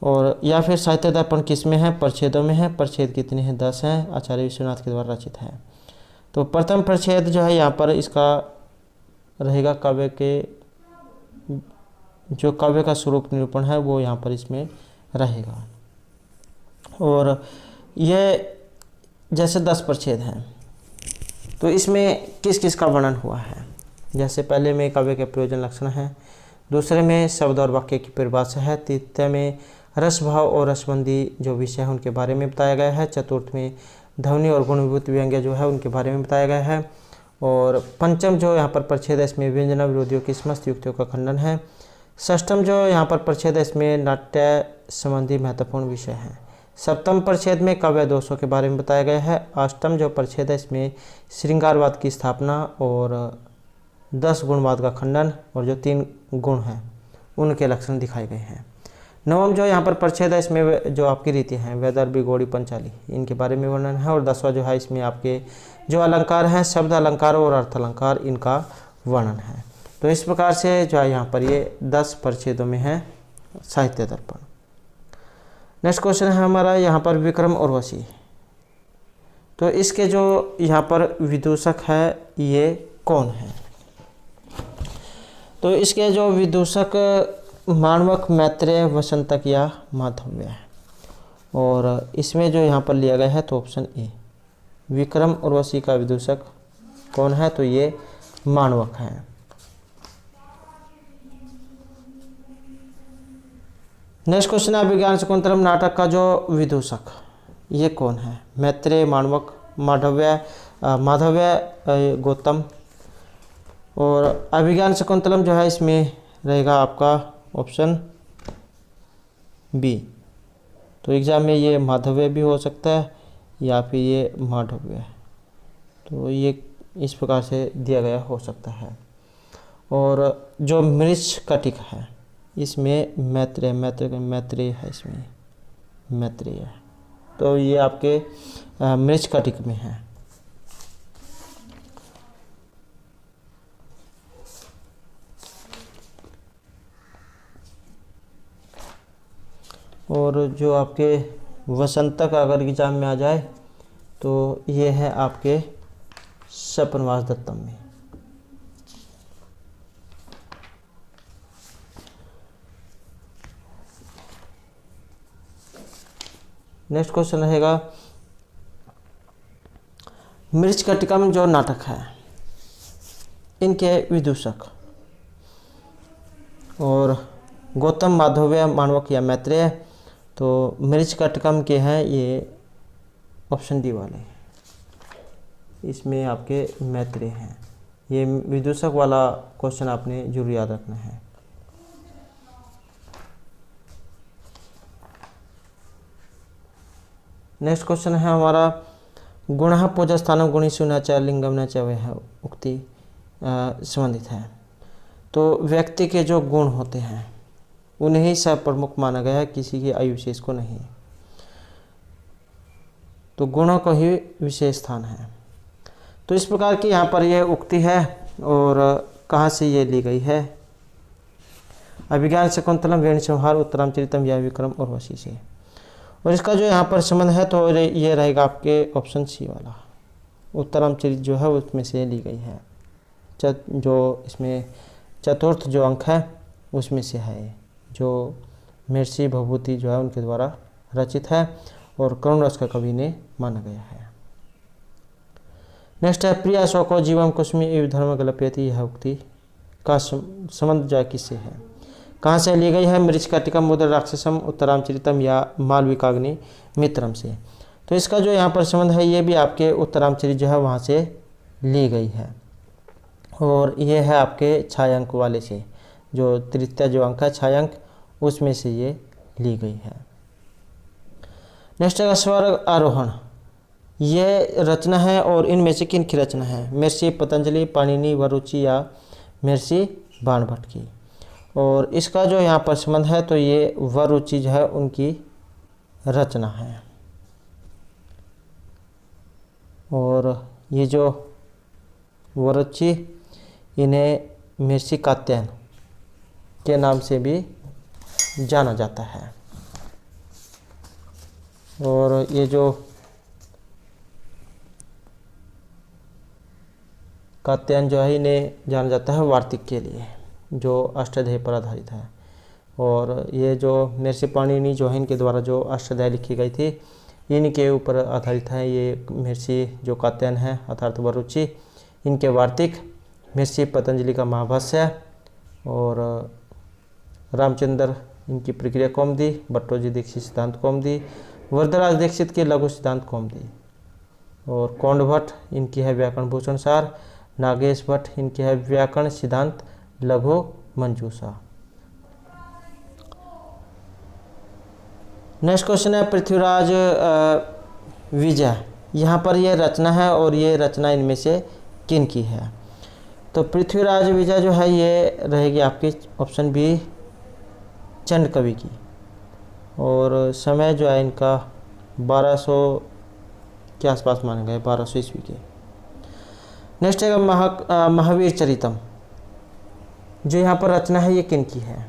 और या फिर साहित्य दर्पण किस में है? परिच्छेदों में है। परिच्छेद कितने हैं? 10 हैं। आचार्य विश्वनाथ के द्वारा रचित है। तो प्रथम परिच्छेद जो है यहाँ पर इसका रहेगा काव्य के, जो काव्य का स्वरूप निरूपण है वो यहाँ पर इसमें रहेगा। और ये जैसे 10 परिच्छेद हैं तो इसमें किस किस का वर्णन हुआ है? जैसे पहले में काव्य के प्रयोजन लक्षण है, दूसरे में शब्द और वाक्य की परिभाषा है, तृतीय में रस भाव और रसबंदी जो विषय है उनके बारे में बताया गया है, चतुर्थ में ध्वनि और गुणविभूत व्यंग्य जो है उनके बारे में बताया गया है, और पंचम जो यहाँ पर परिच्छेद है इसमें व्यंजना विरोधियों की समस्त युक्तियों का खंडन है, षष्ठम जो यहाँ पर परिच्छेद है इसमें नाट्य संबंधी महत्वपूर्ण विषय है, सप्तम परिच्छेद में काव्य दोषों के बारे में बताया गया है, अष्टम जो परिच्छेद है इसमें श्रृंगारवाद की स्थापना और 10 गुणवाद का खंडन और जो 3 गुण हैं उनके लक्षण दिखाए गए हैं। नवम जो यहाँ पर परिच्छेद है इसमें जो आपकी रीति हैं वैदर्भी, गौड़ी, पंचाली, इनके बारे में वर्णन है, और 10वां जो है इसमें आपके जो अलंकार हैं शब्द अलंकार और अर्थ अलंकार इनका वर्णन है। तो इस प्रकार से जो है यहाँ पर ये 10 परिच्छेदों में है साहित्य दर्पण। नेक्स्ट क्वेश्चन है हमारा यहाँ पर विक्रम उर्वशी। तो इसके जो यहाँ पर विदूषक है ये कौन है? तो इसके जो विदूषक माणवक, मैत्रेय, वसंतक या माधव्य है। और इसमें जो यहाँ पर लिया गया है तो ऑप्शन ए, विक्रम उर्वशी का विदूषक कौन है? तो ये माणवक है। नेक्स्ट क्वेश्चन है अभिज्ञान शकुंतलम नाटक का जो विदूषक ये कौन है? मैत्रेय, माणवक, माधव्य, गौतम। और अभिज्ञान शकुंतलम जो है इसमें रहेगा आपका ऑप्शन बी। तो एग्जाम में ये माधव्य भी हो सकता है या फिर ये माधव्य, तो ये इस प्रकार से दिया गया हो सकता है। और जो मृच्छकटिक है इसमें मैत्रेय है, इसमें मैत्रेय है, तो ये आपके मृच्छकटिक में है। और जो आपके वसंतक अगर एग्जाम में आ जाए तो ये है आपके सपनवास दत्तम में। नेक्स्ट क्वेश्चन रहेगा मृच्छकटिकम जो नाटक है इनके विदूषक, और गौतम, माधव्य, माणवक या मैत्रेय। तो मृच्छकटिकम के हैं ये ऑप्शन डी वाले, इसमें आपके मैत्रेय हैं। ये विदूषक वाला क्वेश्चन आपने जरूर याद रखना है। नेक्स्ट क्वेश्चन है हमारा गुणः पूजस्थानम गुणेषु न च लिंगम न च वह उक्ति संबंधित है। तो व्यक्ति के जो गुण होते हैं उन्हें ही सब प्रमुख माना गया है, किसी के आयु विशेष को नहीं। तो गुणों को ही विशेष स्थान है। तो इस प्रकार की यहाँ पर यह उक्ति है, और कहाँ से ये ली गई है? अभिज्ञान शकुंतलम, वेणुसंहार, उत्तरामचरितम या विक्रम उर्वशी से। और इसका जो यहाँ पर संबंध है तो ये रहेगा आपके ऑप्शन सी वाला, उत्तरामचरित जो है उसमें से ली गई है। जो इसमें चतुर्थ जो अंक है उसमें से है, जो महर्षि भभूति जो है उनके द्वारा रचित है और करुण रस का कवि ने माना गया है। नेक्स्ट है प्रिया शोको जीवम कुसुमी एवं धर्म गलप्यति, यह उक्ति का संबंध जो किससे है? कहाँ से ली गई है? मृच्छकटिकम, मुद्र राक्षसम, उत्तरामचरितम या मालविकाग्नि मित्रम से। तो इसका जो यहाँ पर संबंध है ये भी आपके उत्तरामचरित जो है वहाँ से ली गई है, और ये है आपके छायांक वाले से, जो तृतीय जो अंक है छायांक उसमें से ये ली गई है। नेक्स्ट है स्वर्ग आरोहण, यह रचना है और इनमें से किन की रचना है? महर्षि पतंजलि, पाणिनि, वरुचि या महर्षि बाणभट्ट की। और इसका जो यहाँ पर संबंध है तो ये वरुचि जो है उनकी रचना है। और ये जो वरुचि, इन्हें महर्षि कात्यायन के नाम से भी जाना जाता है। और ये जो कात्यायन जो है इन्हें जाना जाता है वार्तिक के लिए, जो अष्टाध्यायी पर आधारित है। और ये जो महर्षि पाणिनि जो है इनके द्वारा जो अष्टाध्यायी लिखी गई थी इनके ऊपर आधारित है। ये महर्षि जो कात्यायन है अर्थात वरुचि, इनके वार्तिक, महर्षि पतंजलि का महाभाष्य और रामचंद्र इनकी प्रक्रिया कौमुदी, भट्टोजी दीक्षित सिद्धांत कौमुदी, वरदराज दीक्षित की लघु सिद्धांत कौमुदी, और कौंड भट्ट इनकी है व्याकरण भूषण सार, नागेश भट्ट इनकी है व्याकरण सिद्धांत लघु मंजूषा। नेक्स्ट क्वेश्चन है पृथ्वीराज विजय, यहाँ पर यह रचना है और ये रचना इनमें से किन की है? तो पृथ्वीराज विजय जो है ये रहेगी आपकी ऑप्शन बी चंड कवि की। और समय जो है इनका 1200 के आसपास माने गए, 1200 ईस्वी के। नेक्स्ट है महावीर चरितम, जो यहाँ पर रचना है ये किन की है?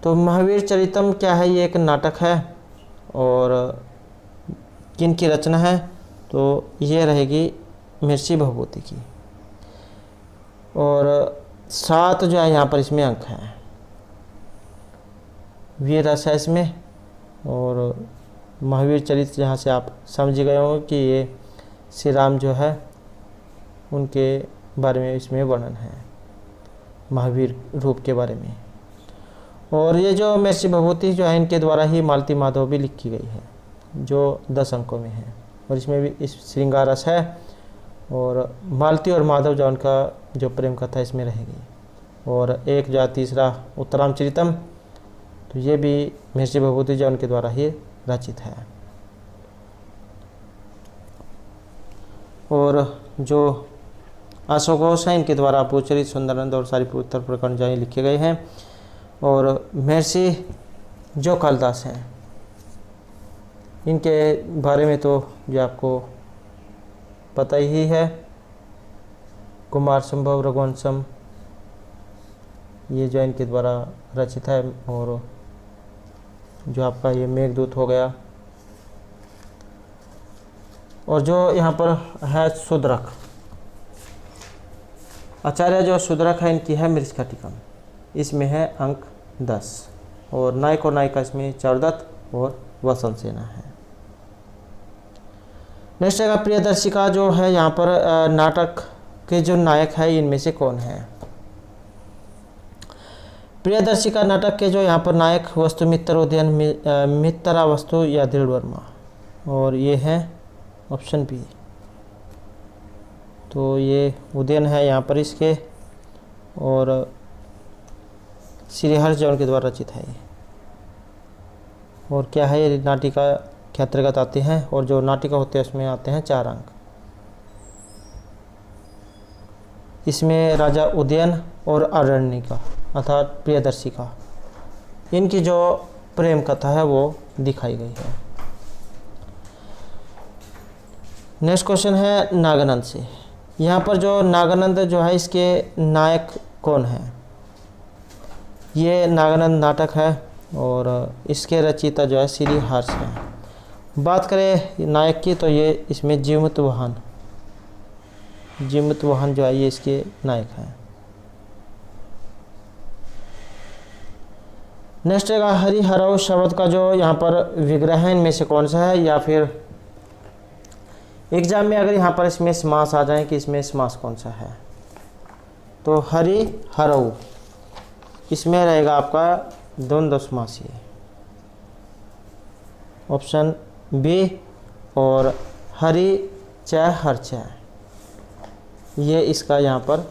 तो महावीर चरितम क्या है? ये एक नाटक है और किन की रचना है? तो ये रहेगी महर्षि भभूति की। और 7 जो है यहाँ पर इसमें अंक हैं, वीर रस है इसमें। और महावीर चरित जहाँ से आप समझ गए हो कि ये श्री राम जो है उनके बारे में इसमें वर्णन है, महावीर रूप के बारे में। और ये जो महर्षि भभूति जो है इनके द्वारा ही मालती माधव भी लिखी गई है, जो 10 अंकों में है। और इसमें भी इस श्रृंगार रस है और मालती और माधव जो उनका जो प्रेम कथा इसमें रहेगी। और एक जो तीसरा उत्तरामचरितम, तो ये भी महर्षि भभूति जो उनके द्वारा ही रचित है। और जो अशोकोश हैं इनके द्वारा पूचरित, सुंदरानंद और सारीपुत्र प्रकरण जो लिखे गए हैं। और महर्षि जो कालिदास हैं इनके बारे में तो जो आपको पता ही है, कुमार संभव, रघुवंशम, ये जो इनके द्वारा रचित है। और जो आपका ये मेघदूत हो गया। और जो यहाँ पर है शूद्रक, आचार्य जो शूद्रक है इनकी है मृच्छकटिकम, इसमें है अंक 10। और नायक और नायिका इसमें चारुदत्त और वसंत सेना है। नेक्स्ट है प्रियदर्शिका, जो है यहाँ पर नाटक के जो नायक है इनमें से कौन है? प्रियदर्शिका नाटक के जो यहाँ पर नायक वस्तुमित्र, उदयन, मित्रा वस्तु या दृढ़ वर्मा। और ये है ऑप्शन बी, तो ये उदयन है यहाँ पर इसके। और श्रीहर्ष जो उनके द्वारा रचित है। और क्या है, ये नाटिका के अंतर्गत आते हैं। और जो नाटिका होते हैं उसमें आते हैं 4 अंक। इसमें राजा उदयन और अरण्यिका अर्थात प्रियदर्शिका, इनकी जो प्रेम कथा है वो दिखाई गई है। नेक्स्ट क्वेश्चन है नागानंद से। यहाँ पर जो नागानंद जो है इसके नायक कौन है? ये नागानंद नाटक है और इसके रचयिता जो है श्री हर्ष हैं। बात करें नायक की तो ये इसमें जीवंत वाहन जो है ये इसके नायक हैं। नेक्स्ट है हरिहरऊ शब्द का जो यहाँ पर विग्रह है इनमें से कौन सा है? या फिर एग्जाम में अगर यहाँ पर इसमें समास आ जाए कि इसमें समास कौन सा है, तो हरिहरऊ इसमें रहेगा आपका द्वंद्व समासी, ऑप्शन बी। और हरि च हर्च, ये इसका यहाँ पर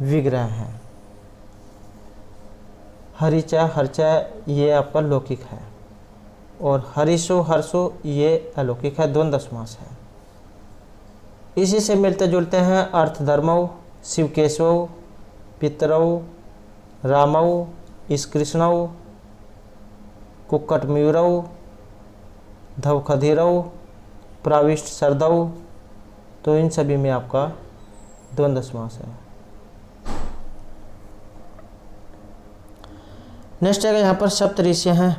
विग्रह है। हरि च हर्च ये आपका लौकिक है। और हरीशु हर्षु ये अलौकिक है, द्वंद्व समास है। इसी से मिलते जुलते हैं अर्थधर्मौ, शिवकेशवौ, पितरौ, रामौ, ईशकृष्णौ, कुक्कटमयूरौ, धवखधीरौ, प्राविष्ट सरदौ। तो इन सभी में आपका द्वंद्व समास है। नेक्स्ट है यहाँ पर सप्तऋषि हैं,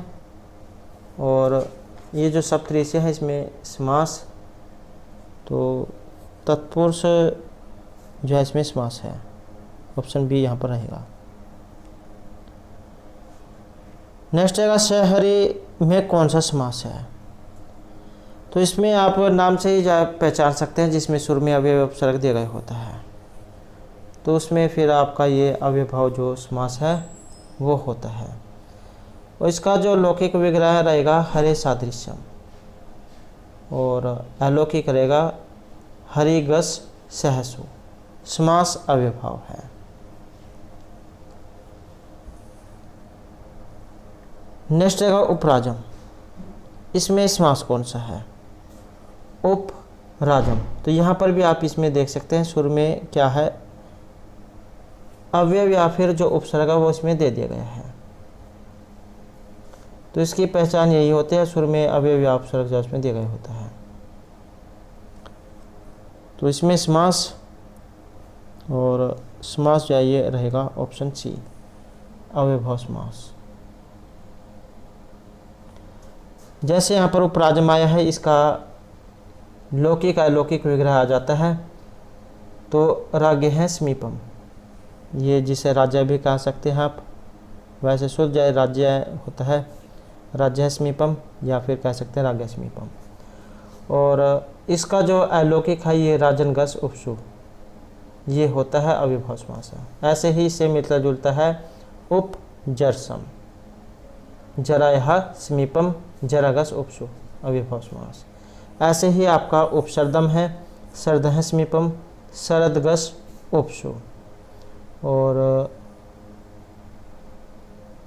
और ये जो सप्तऋषि हैं इसमें समास, तो तत्पुरुष जो है इसमें समास है, ऑप्शन बी यहाँ पर रहेगा। नेक्स्ट है सहरी में कौन सा समास है? तो इसमें आप नाम से ही पहचान सकते हैं, जिसमें सुर में अव्यय उपसर्ग दिया गया होता है, तो उसमें फिर आपका ये अव्ययभाव जो समास है वो होता है। और इसका जो लौकिक विग्रह रहेगा हरे सादृश्यम, और अलौकिक रहेगा हरिगस सहसु। समास अव्ययभाव है। नेक्स्ट रहेगा उपराजम। इसमें समास कौन सा है? उपराजम। तो यहाँ पर भी आप इसमें देख सकते हैं सुर में क्या है, अव्यय या फिर जो उपसर्ग है वो इसमें दे दिया गया है। तो इसकी पहचान यही होती है, सुर में अव्यय या उपसर्ग जो इसमें दिया गया होता है। तो इसमें समास, और समास जो है ये रहेगा ऑप्शन सी, अव्ययभाव समास। जैसे यहाँ पर उपराजम आया है, इसका लौकिक अलौकिक विग्रह आ जाता है, तो राज्य है समीपम। ये जिसे राज्य भी कह सकते हैं आप, वैसे शुद्ध जय राज्य होता है, राज्य समीपम, या फिर कह सकते हैं राज्य समीपम। और इसका जो अलौकिक है ये राजनगस उपसु, ये होता है अव्ययभाव समास है। ऐसे ही इससे मिलता जुलता है उपजरसम, जरायः समीपम, जरागस उपसु, अव्ययभाव समास। ऐसे ही आपका उपसर्दम है, सरदः समीपम, शरदगस उपसु। और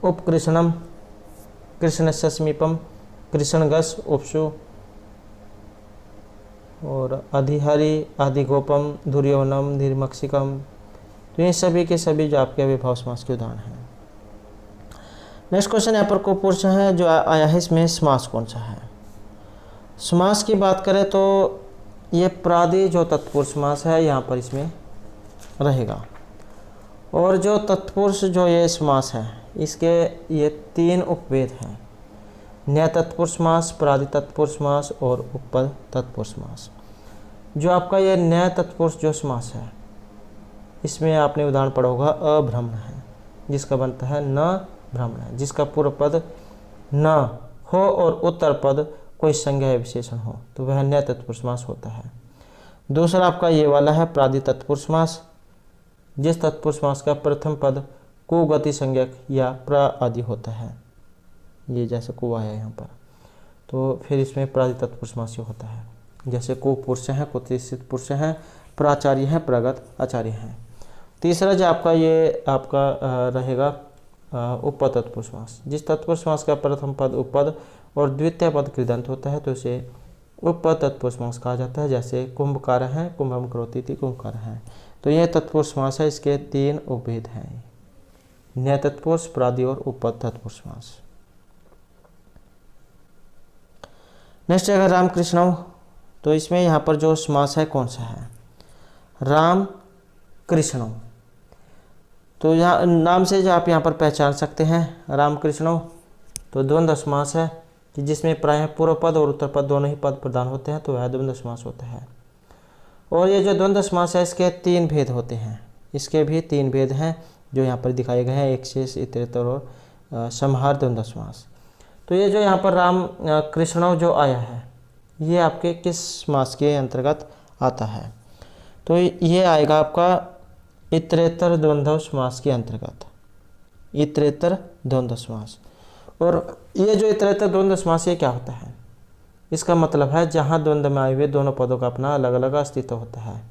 उपकृष्णम, कृष्णस्य समीपम, कृष्णगस उपसु। और अधिहरि, अधिगोपम, दुर्योधनम, धीर्मक्षिकम। तो ये सभी के सभी जो आपके अव्ययभाव समास के उदाहरण हैं। नेक्स्ट क्वेश्चन यहाँ पर कुपुरुष है जो आया है, इसमें समास कौन सा है? समास की बात करें तो ये प्रादि जो तत्पुरुष समास है यहाँ पर इसमें रहेगा। और जो तत्पुरुष जो ये समास है इसके ये 3 उपभेद हैं, न्याय तत्पुरुष समास, प्रादि तत्पुरुष समास और उपपद तत्पुरुष समास। जो आपका ये न्याय तत्पुरुष जो समास है इसमें आपने उदाहरण पढ़ा होगा अभ्रमण है, जिसका बनता है न भ्रमण है, जिसका पूर्व पद न हो और उत्तर पद कोई संज्ञा या विशेषण हो, तो वह न्याय तत्पुरुष समास होता है। दूसरा आपका ये वाला है प्रादि तत्पुरुष समास, जिस तत्पुरुष समास का प्रथम पद को गति संज्ञक या प्र आदि होता है, ये जैसे को आया यहाँ पर, तो फिर इसमें प्रादि तत्पुरुष समास होता है। जैसे को पुरुष हैं, कुत्सित पुरुष हैं, प्राचार्य हैं, प्रगत आचार्य हैं। तीसरा जो आपका ये आपका रहेगा उपपद तत्पुरुष समास, जिस तत्पुरुष समास का प्रथम पद उपपद और द्वितीय पद कृदंत होता है तो इसे उपपद तत्पुरुष समास कहा जाता है। जैसे कुंभकार हैं, कुंभम करोति इति कुंभकार हैं। तो यह तत्पुरुष समास है, इसके 3 उपभेद हैं, न्याय तत्पुरुष, प्रादि और उपपद तत्पुरुष समास। नेक्स्ट है रामकृष्ण, तो इसमें यहाँ पर जो समास है कौन सा है? राम कृष्ण। तो यहाँ नाम से जो आप यहाँ पर पहचान सकते हैं रामकृष्ण, तो द्वंद्व समास है कि जिसमें प्रायः पूर्व पद और उत्तर पद दोनों ही पद प्रदान होते हैं, तो वह द्वंद्व समास होता है। और ये जो द्वंद्व समास है इसके 3 भेद होते हैं, इसके भी 3 भेद हैं जो यहाँ पर दिखाए गए हैं, एक शेष, इतरेतर और संहार द्वंद्व समास। तो ये जो यहाँ पर राम कृष्ण जो आया है ये आपके किस समास के अंतर्गत आता है? तो ये आएगा आपका इतरेतर द्वंद्व समास के अंतर्गत, इतरेतर द्वंद्व समास। और ये जो इतरेतर द्वंद्व समास ये क्या होता है? इसका मतलब है जहाँ द्वंद्व में आए हुए दोनों पदों का अपना अलग अलग अस्तित्व होता है।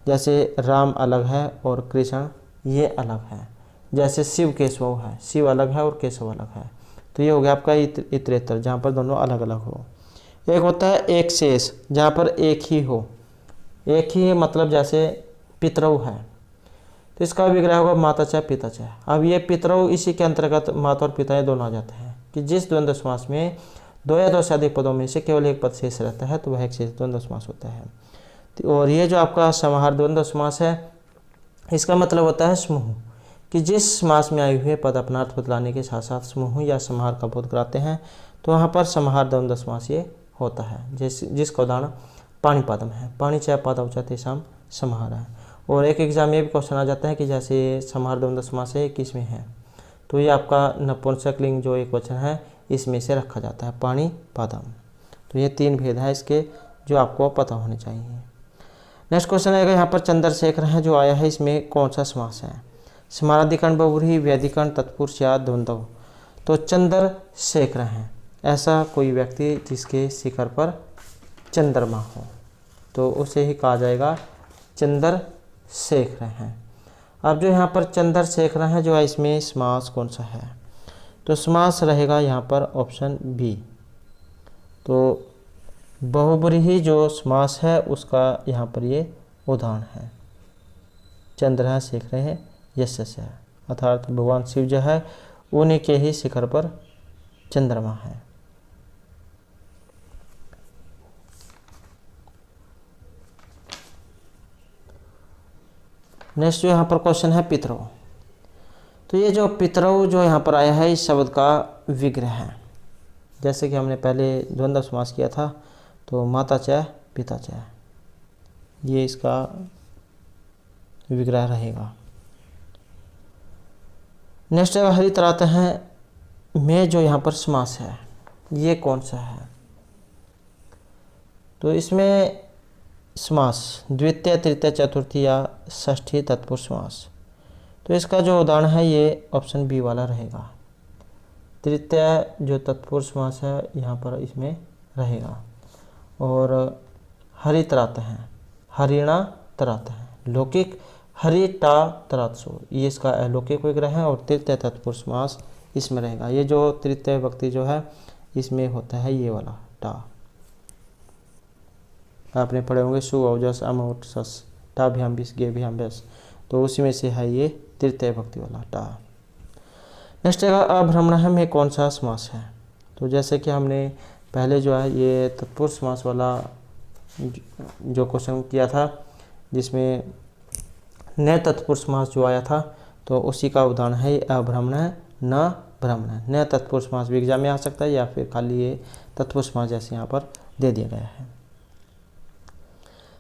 जैसे राम अलग है और कृष्ण ये अलग है। जैसे शिव केशव है, शिव अलग है और केशव अलग है। तो ये हो गया आपका इतरेतर, जहाँ पर दोनों अलग अलग हो। एक होता है एक शेष, जहाँ पर एक ही हो, एक ही मतलब जैसे पितरऊ है, तो इसका विग्रह होगा माता च पिता च। अब ये पितरऊ इसी के अंतर्गत माता और पिता ये दोनों आ जाते हैं कि जिस द्वंद्व समास में दो या दो से अधिक पदों में से केवल एक पद शेष रहता है तो वह एक शेष द्वंद्व समास होता है। और ये जो आपका समाहार द्वंद्व समास है, इसका मतलब होता है समूह, कि जिस समास में आए हुए पद अपना अर्थ बदलाने के साथ साथ समूह या समाहार का बोध कराते हैं तो वहाँ पर समाहार द्वंद्व समास ये होता है। जिसका उदाहरण पाणिपादम है, पाणि च पादौ च तेषां समाहार है। और एक एग्जाम में भी क्वेश्चन आ जाता है कि जैसे समाहार द्वंद्व समास है किस में है, तो ये आपका नपुंसकलिंग जो एक वचन है इसमें से रखा जाता है, पाणि पादम। तो ये 3 भेद है इसके जो आपको पता होने चाहिए। नेक्स्ट क्वेश्चन आएगा यहाँ पर चंद्रशेखर है जो आया है, इसमें कौन सा समास है? समानाधिकरण, बहुव्रीहि, व्यधिकरण, तत्पुरुष या द्वंद्व। तो चंद्रशेखर हैं, ऐसा कोई व्यक्ति जिसके शिखर पर चंद्रमा हो तो उसे ही कहा जाएगा चंद्रशेखर हैं। अब जो यहाँ पर चंद्रशेखर हैं जो है, इसमें समास कौन सा है? तो समास रहेगा यहाँ पर ऑप्शन बी। तो बहुव्रीहि जो समास है उसका यहाँ पर ये उदाहरण है, चंद्र शेखर है यशस्य है, अर्थात भगवान शिव जो है उन्हीं के ही शिखर पर चंद्रमा है। नेक्स्ट जो यहाँ पर क्वेश्चन है पितरऊ। तो ये जो पितरऊ जो यहाँ पर आया है इस शब्द का विग्रह है, जैसे कि हमने पहले द्वंद्व समास किया था, तो माता च पिता च, ये इसका विग्रह रहेगा। नेक्स्ट है हरितरात हैं में जो यहाँ पर समास है ये कौन सा है? तो इसमें समास द्वितीय, तृतीय, चतुर्थी या षष्ठी तत्पुरुष समास। तो इसका जो उदाहरण है ये ऑप्शन बी वाला रहेगा। तृतीय जो तत्पुरुष समास है यहाँ पर इसमें रहेगा। और हरितरात हैं, हरिणा तरात हैं, लौकिक हरिटा तरातसो, ये इसका अलौकिक विग्रह है। और तृतीय तत्पुरुष समास इसमें रहेगा। ये जो तृतीय व्यक्ति जो है इसमें होता है ये वाला टा, आपने पढ़े होंगे सु औजस अमोट सस टा भी हम बिस गे भी हम बेस, तो उसी में से है ये तृतीय भक्ति वाला टा। नेक्स्ट है अभ्रमण में कौन सा समास है? तो जैसे कि हमने पहले जो है ये तत्पुरुष समास वाला जो क्वेश्चन किया था जिसमें न तत्पुरुष समास जो आया था, तो उसी का उदाहरण है अभ्रमण न भ्रमण। न तत्पुरुष समास भी एग्जाम में आ सकता है या फिर खाली ये तत्पुरुष समास जैसे यहाँ पर दे दिया गया है।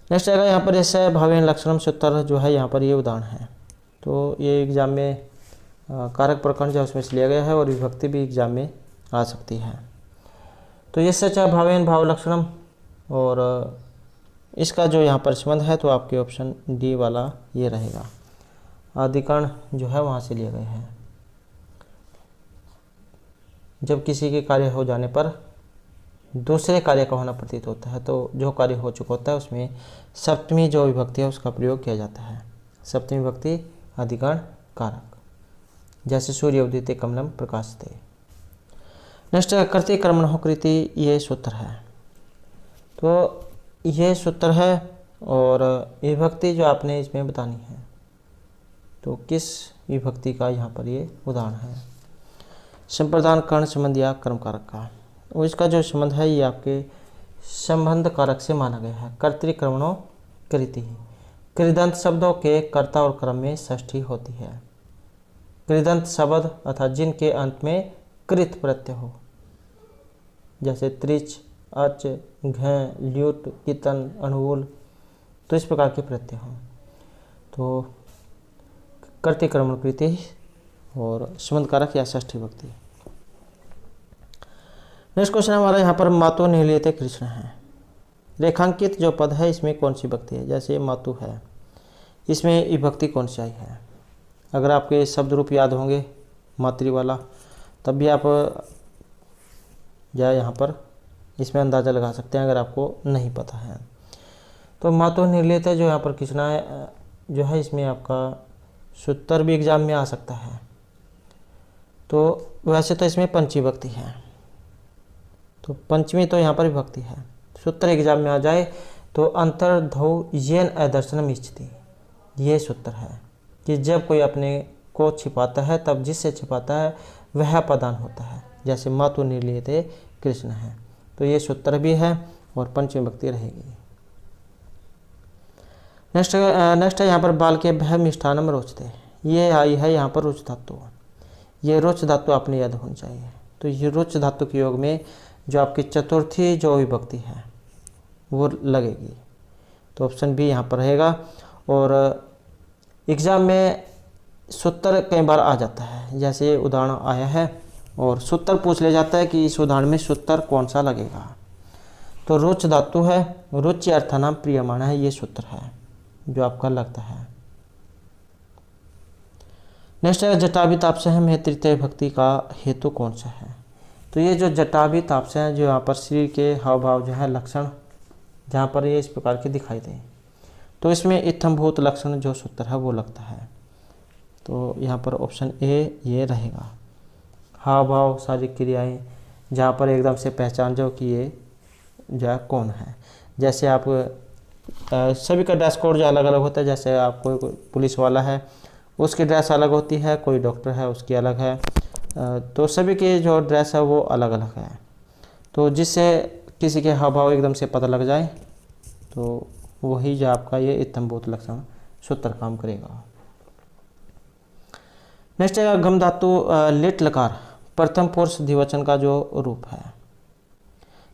नेक्स्ट आएगा यहाँ पर ऐसा भावेन लक्षणम सूत्र जो है यहाँ पर ये उदाहरण है। तो ये एग्जाम में कारक प्रकरण जो उसमें से लिया गया है और विभक्ति भी एग्जाम में आ सकती है। तो ये सच भावेन भाव लक्षणम, और इसका जो यहाँ पर संबंध है तो आपके ऑप्शन डी वाला ये रहेगा। अधिकरण जो है वहाँ से लिए गए हैं। जब किसी के कार्य हो जाने पर दूसरे कार्य का होना प्रतीत होता है तो जो कार्य हो चुका होता है उसमें सप्तमी जो विभक्ति है उसका प्रयोग किया जाता है। सप्तमी विभक्ति अधिकरण कारक, जैसे सूर्य उदिते कमलम प्रकाशते। नेक्स्ट कृति कर्मणो कृति, ये सूत्र है। तो ये सूत्र है और विभक्ति जो आपने इसमें बतानी है, तो किस विभक्ति का यहाँ पर ये उदाहरण है? संप्रदान कर्ण संबंध या कर्म कारक का। और इसका जो संबंध है ये आपके संबंध कारक से माना गया है। कर्तृकर्मणो कृति, कृदंत शब्दों के कर्ता और क्रम में षष्ठी होती है। कृदंत शब्द अर्थात जिनके अंत में कृत प्रत्यय हो, जैसे त्रिच, अच, घ, ल्यूट, कितन, अनुकूल, तो इस प्रकार के प्रत्यय हों तो कर्तृकर्मणो कृति और संबंध कारक या षष्ठी विभक्ति। नेक्स्ट क्वेश्चन हमारा यहाँ पर मातु निहलियते कृष्ण है। रेखांकित जो पद है इसमें कौन सी विभक्ति है? जैसे मातु है, इसमें विभक्ति कौन सी आई है? अगर आपके शब्द रूप याद होंगे मातृ वाला तब भी आप या यहाँ पर इसमें अंदाज़ा लगा सकते हैं अगर आपको नहीं पता है। तो मातु निहलियते जो यहाँ पर कृष्णा जो है इसमें आपका सूत्र भी एग्जाम में आ सकता है। तो वैसे तो इसमें पंचमी विभक्ति है, तो पंचमी तो यहाँ पर विभक्ति है। सूत्र एग्जाम में आ जाए तो अंतर्धौ येन अदर्शनम इच्छति, ये सूत्र है कि जब कोई अपने को छिपाता है तब जिससे छिपाता है वह प्रधान होता है। जैसे मातु निर्लीयते कृष्ण है, तो ये सूत्र भी है और पंचमी विभक्ति रहेगी। नेक्स्ट है यहाँ पर बाल के भय मिष्ठानम रोचते, ये आई है यहाँ पर रुच धातु। ये रुच धातु अपनी याद होनी चाहिए। तो ये रुच धातु के योग में जो आपकी चतुर्थी जो विभक्ति है वो लगेगी, तो ऑप्शन बी यहाँ पर रहेगा। और एग्ज़ाम में सूत्र कई बार आ जाता है, जैसे ये उदाहरण आया है और सूत्र पूछ लिया जाता है कि इस उदाहरण में सूत्र कौन सा लगेगा। तो रुच धातु है, रुचि अर्थानाम प्रियमाण है, ये सूत्र है जो आपका लगता है। नेक्स्ट है जटाभि तापसह में तृतीय विभक्ति का हेतु कौन सा है। तो ये जो जटाभि तापसह है, जो यहाँ पर शरीर के हाव भाव जो है लक्षण जहाँ पर ये इस प्रकार के दिखाई दें, तो इसमें इत्थम्भूत लक्षण जो सूत्र है वो लगता है। तो यहाँ पर ऑप्शन ए ये रहेगा। हाव भाव शारीरिक क्रियाएं जहाँ पर एकदम से पहचान जाओ कि ये जो कौन है। जैसे आप सभी का ड्रेस कोड जो अलग अलग होता है, जैसे आप कोई पुलिस वाला है उसकी ड्रेस अलग होती है, कोई डॉक्टर है उसकी अलग है, तो सभी की जो ड्रेस है वो अलग अलग है। तो जिससे किसी के हाव भाव एकदम से पता लग जाए तो वही जो आपका ये इत्थम्भूत लक्षण सूत्र काम करेगा। नेक्स्ट है गम धातु लिट लकार प्रथम पुरुष द्विवचन का जो रूप है।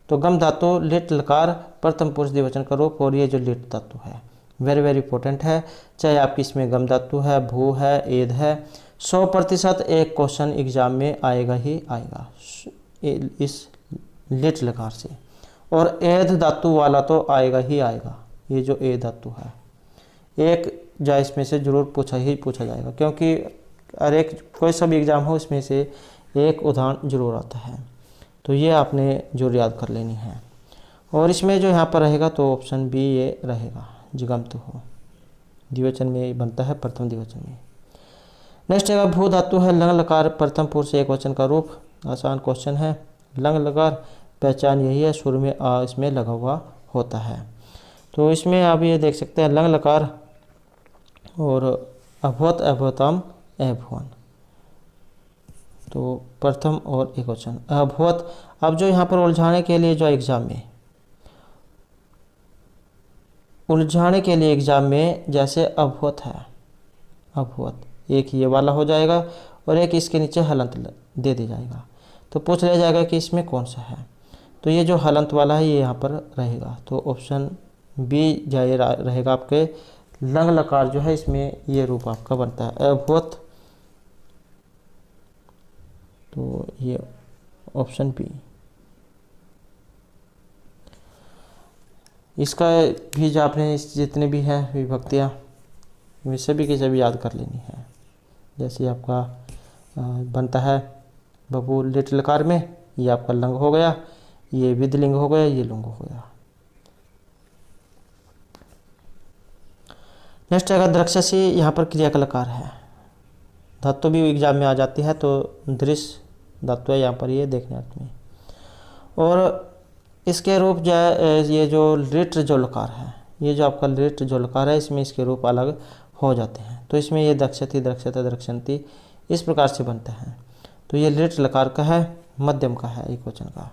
तो गम धातु लिट लकार प्रथम पुरुष द्विवचन का रूप, और ये जो लिट धातु है वेरी वेरी इंपॉर्टेंट है। चाहे आपकी इसमें गम धातु है, भू है, एद है, 100% एक क्वेश्चन एग्जाम में आएगा ही आएगा इस लिट लकार से। और एद धातु वाला तो आएगा ही आएगा। ये जो ए धातु है एक जा इसमें से जरूर पूछा जाएगा, क्योंकि हर एक कोई सब एग्ज़ाम हो इसमें से एक उदाहरण जरूर आता है। तो ये आपने जरूर याद कर लेनी है। और इसमें जो यहाँ पर रहेगा तो ऑप्शन बी ये रहेगा, जिगम्तु हो द्विवचन में बनता है, प्रथम द्विवचन में। नेक्स्ट है भू धातु है लंग लकार प्रथम पुरुष एक वचन का रूप। आसान क्वेश्चन है। लंग लकार पहचान यही है, शुरू में आ इसमें लगा हुआ होता है। तो इसमें आप ये देख सकते हैं लंग लकार और अभवत अभवतम अभुवन, तो प्रथम और एक वचन अभवत। अब जो यहाँ पर उलझाने के लिए जो एग्जाम में जैसे अभवत है, अभवत एक ये वाला हो जाएगा और एक इसके नीचे हलंत दे दी जाएगा। तो पूछ लिया जाएगा कि इसमें कौन सा है। तो ये जो हलंत वाला है ये यहाँ पर रहेगा। तो ऑप्शन बी जाए रहेगा आपके लंग लकार जो है इसमें ये रूप आपका बनता है अभवत। तो ये ऑप्शन बी। इसका भी जो आपने जितने भी हैं विभक्तियाँ वे सभी की सभी याद कर लेनी है। जैसे आपका बनता है बबू लिट लकार में, ये आपका लंग हो गया, ये विधलिंग हो गया, ये लुंग हो गया। नेक्स्ट है द्रक्षसी, यहाँ पर क्रिया का लकार है। धातु भी एग्जाम में आ जाती है, तो दृश्य धातु है यहाँ पर ये देखने अर्थ में। और इसके रूप जो है ये जो लिट जो लकार है, ये जो आपका लिट जो लकार है इसमें इसके रूप अलग हो जाते हैं। तो इसमें ये दक्षति दक्षता दक्षंती इस प्रकार से बनता है। तो ये लिट लकार का है, मध्यम का है, एक वचन का।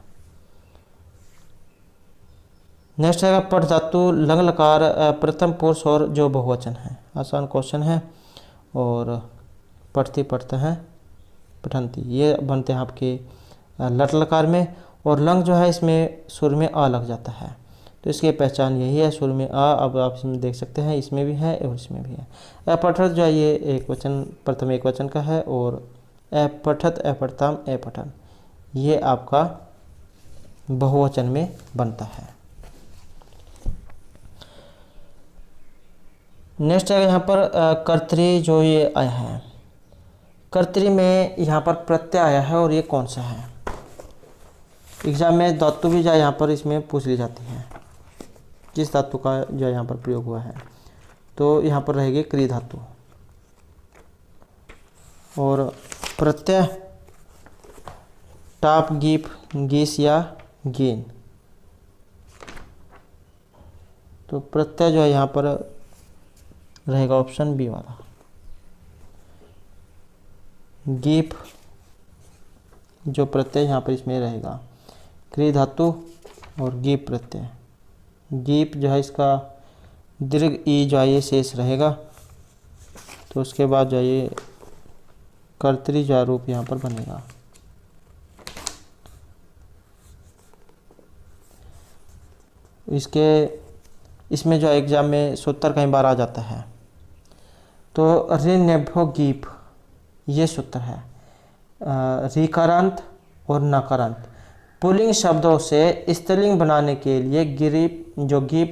नेक्स्ट है पठ धातु लंग लकार प्रथम पुरुष और जो बहुवचन है। आसान क्वेश्चन है। और पढ़ती पढ़ते हैं पठंती, ये बनते हैं आपके लट लकार में। और लंग जो है इसमें सुर में आ लग जाता है, तो इसकी पहचान यही है, सुर में आ। अब आप इसमें देख सकते हैं इसमें भी है और इसमें भी है। अपठत जो है ये एक वचन प्रथम एक वचन का है। और अपठत अपठतम अपठन ये आपका बहुवचन में बनता है। नेक्स्ट है यहाँ पर कर्तरी जो ये आया है। कर्तरी में यहाँ पर प्रत्यय आया है और ये कौन सा है। एग्जाम में धातु भी जो यहाँ पर इसमें पूछ ली जाती है, किस धातु का जो यहाँ पर प्रयोग हुआ है। तो यहाँ पर रहेगी क्री धातु। और प्रत्यय टाप, गीप, गीस या गीन। तो प्रत्यय जो है यहाँ पर रहेगा ऑप्शन बी वाला, गीप जो प्रत्यय यहाँ पर इसमें रहेगा, क्री धातु और गीप प्रत्यय। गीप जो है इसका दीर्घ ई जो है ये शेष रहेगा, तो उसके बाद जो है ये कर्तरी जो रूप यहाँ पर बनेगा। इसमें जो एग्जाम में सूत्र कई बार आ जाता है, तो ऋ गीप ये सूत्र है। ऋकारांत और नकारांत पुल्लिंग शब्दों से स्त्रीलिंग बनाने के लिए गीप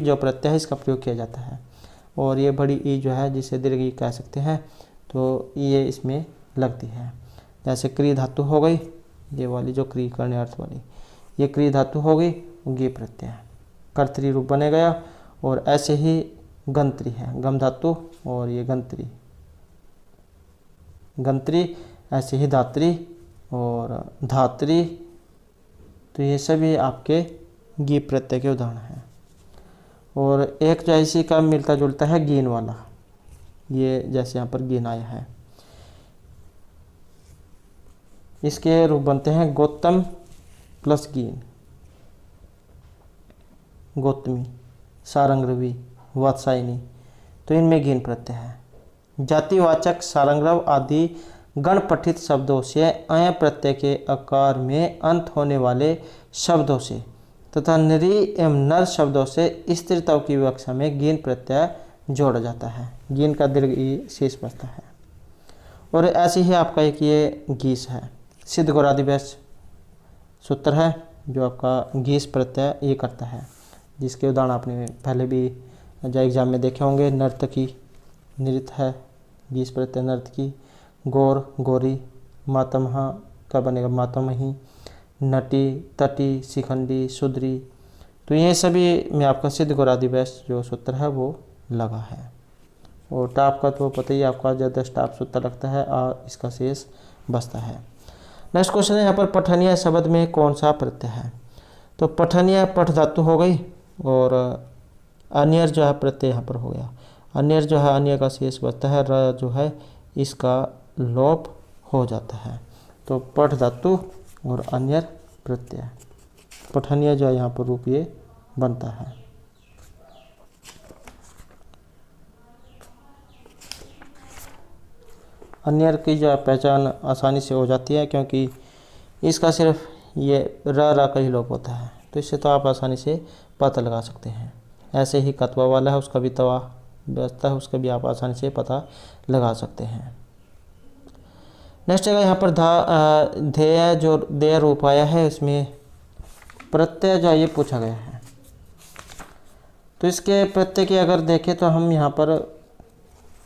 जो प्रत्यय है इसका प्रयोग किया जाता है। और ये बड़ी ई जो है जिसे दीर्घ ई कह सकते हैं, तो ये इसमें लगती है। जैसे क्री धातु हो गई, ये वाली जो क्री करने अर्थ वाली, ये क्री धातु हो गई, गीप प्रत्यय कर्तरी रूप बने गया। और ऐसे ही गंत्री है, गम धातु और ये गंत्री, ऐसे ही धात्री और धात्री, तो ये सभी आपके गीप प्रत्यय के उदाहरण हैं। और एक जो इसी का मिलता जुलता है गीन वाला, ये जैसे यहाँ पर गीन आया है, इसके रूप बनते हैं गौतम प्लस गीन, गौतमी, सारंगरवी, वात्सायनी, तो इनमें गीन प्रत्यय है। जातिवाचक, सारंगरव आदि गणपठित शब्दों से अय प्रत्यय के आकार में अंत होने वाले शब्दों से तथा नरी एवं नर शब्दों से स्त्रीत्व की विवक्षा में गीन प्रत्यय जोड़ा जाता है। गीन का दीर्घ ई शेष बचता है। और ऐसे ही आपका एक ये गीस है, सिद्ध गौरादिवश सूत्र है जो आपका गीस प्रत्यय ये करता है, जिसके उदाहरण आपने पहले भी जो एग्जाम में देखे होंगे। नर्तकी, नृत्य है, गीस प्रत्यय नर्तकी। गौर, गौरी, मातमहा का बनेगा मातमही। नटी, तटी, शिखंडी, सुदरी, तो ये सभी में आपका सिद्ध गौरादिवश जो सूत्र है वो लगा है। और टाप का तो पता ही आपका ज़्यादा टाप सूत्र लगता है और इसका शेष बचता है। नेक्स्ट क्वेश्चन है यहाँ पर पठनीय शब्द में कौन सा प्रत्यय है। तो पठनीय पठ धातु हो गई और अन्यर जो है प्रत्यय यहाँ पर हो गया। अन्यर जो है अन्य का शेष बचता है, र जो है इसका लोप हो जाता है। तो पठ धातु और अन्यर प्रत्यय, पठनीय जो है यहाँ पर रूप ये बनता है। अन्यर की जो पहचान आसानी से हो जाती है, क्योंकि इसका सिर्फ ये र का ही लोप होता है, तो इससे तो आप आसानी से पता लगा सकते हैं। ऐसे ही कतवा वाला है, उसका भी तवा बचता है, उसका भी आप आसानी से पता लगा सकते हैं। नेक्स्ट है यहाँ पर ध्येय जो देय रूप आया है, इसमें प्रत्यय जो ये पूछा गया है। तो इसके प्रत्यय की अगर देखें तो हम यहाँ पर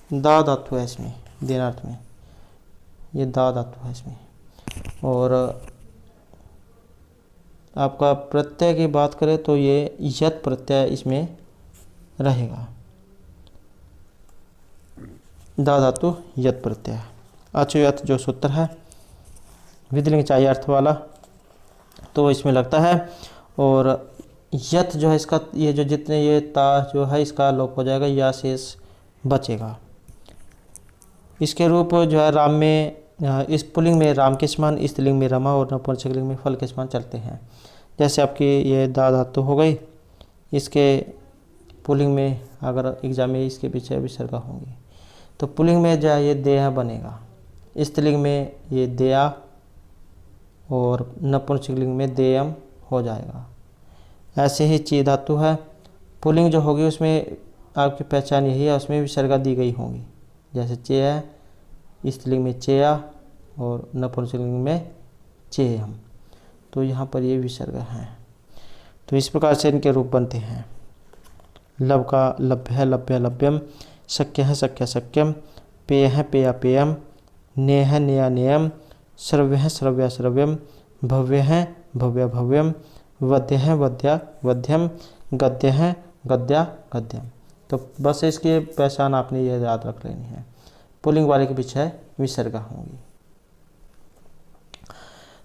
दा धातु है इसमें, देनार्थ में ये दा धातु है इसमें। और आपका प्रत्यय की बात करें तो ये यत प्रत्यय इसमें रहेगा, दा धातु यत प्रत्यय। अचुयत जो सूत्र है विधिलिंग चाहिए अर्थ वाला, तो इसमें लगता है। और यत जो है इसका ये जो जितने ये ता जो है इसका लोप हो जाएगा, या शेष बचेगा। इसके रूप जो है राम में, इस पुल्लिंग में राम के समान, स्त्रीलिंग में रमा और नपुंसकलिंग में फल के समान चलते हैं। जैसे आपकी ये दा धातु हो गई, इसके पुल्लिंग में अगर एग्जाम में इसके पीछे विसर्ग होंगी, तो पुल्लिंग में जो है ये देह बनेगा, स्त्रीलिंग में ये देया और नपुंसकलिंग में देयम हो जाएगा। ऐसे ही ची धातु है, पुल्लिंग जो होगी उसमें आपकी पहचान यही है, उसमें विसर्गा दी गई होंगी। जैसे चे है, स्त्रीलिंग में चेया और नपुंसकलिंग में चेयम, तो यहाँ पर ये विसर्ग हैं। तो इस प्रकार से इनके रूप बनते हैं। लब का लभ्य है, लभ्य लभ्यम। शक्य है, शक्य शक्यम। पेय है, पेया पेयम। नेह है, नेया नेयम। श्रव्य है, श्रव्या श्रव्यम। भव्य है, भव्य भव्यम। वद्य है, वद्या वध्यम। गद्य है, गद्या गद्यम। तो बस इसकी पहचान आपने ये याद रख लेनी है, पुल्लिंग वाले के पीछे विसर्गा होंगी।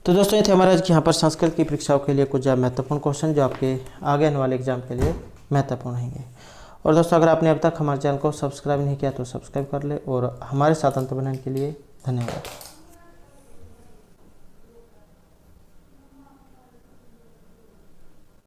तो दोस्तों ये थे हमारे आज की यहाँ पर संस्कृत की परीक्षाओं के लिए कुछ महत्वपूर्ण क्वेश्चन जो आपके आगे आने वाले एग्जाम के लिए महत्वपूर्ण रहेंगे। और दोस्तों अगर आपने अब तक हमारे चैनल को सब्सक्राइब नहीं किया तो सब्सक्राइब कर ले और हमारे साथ अंत बनाने के लिए धन्यवाद।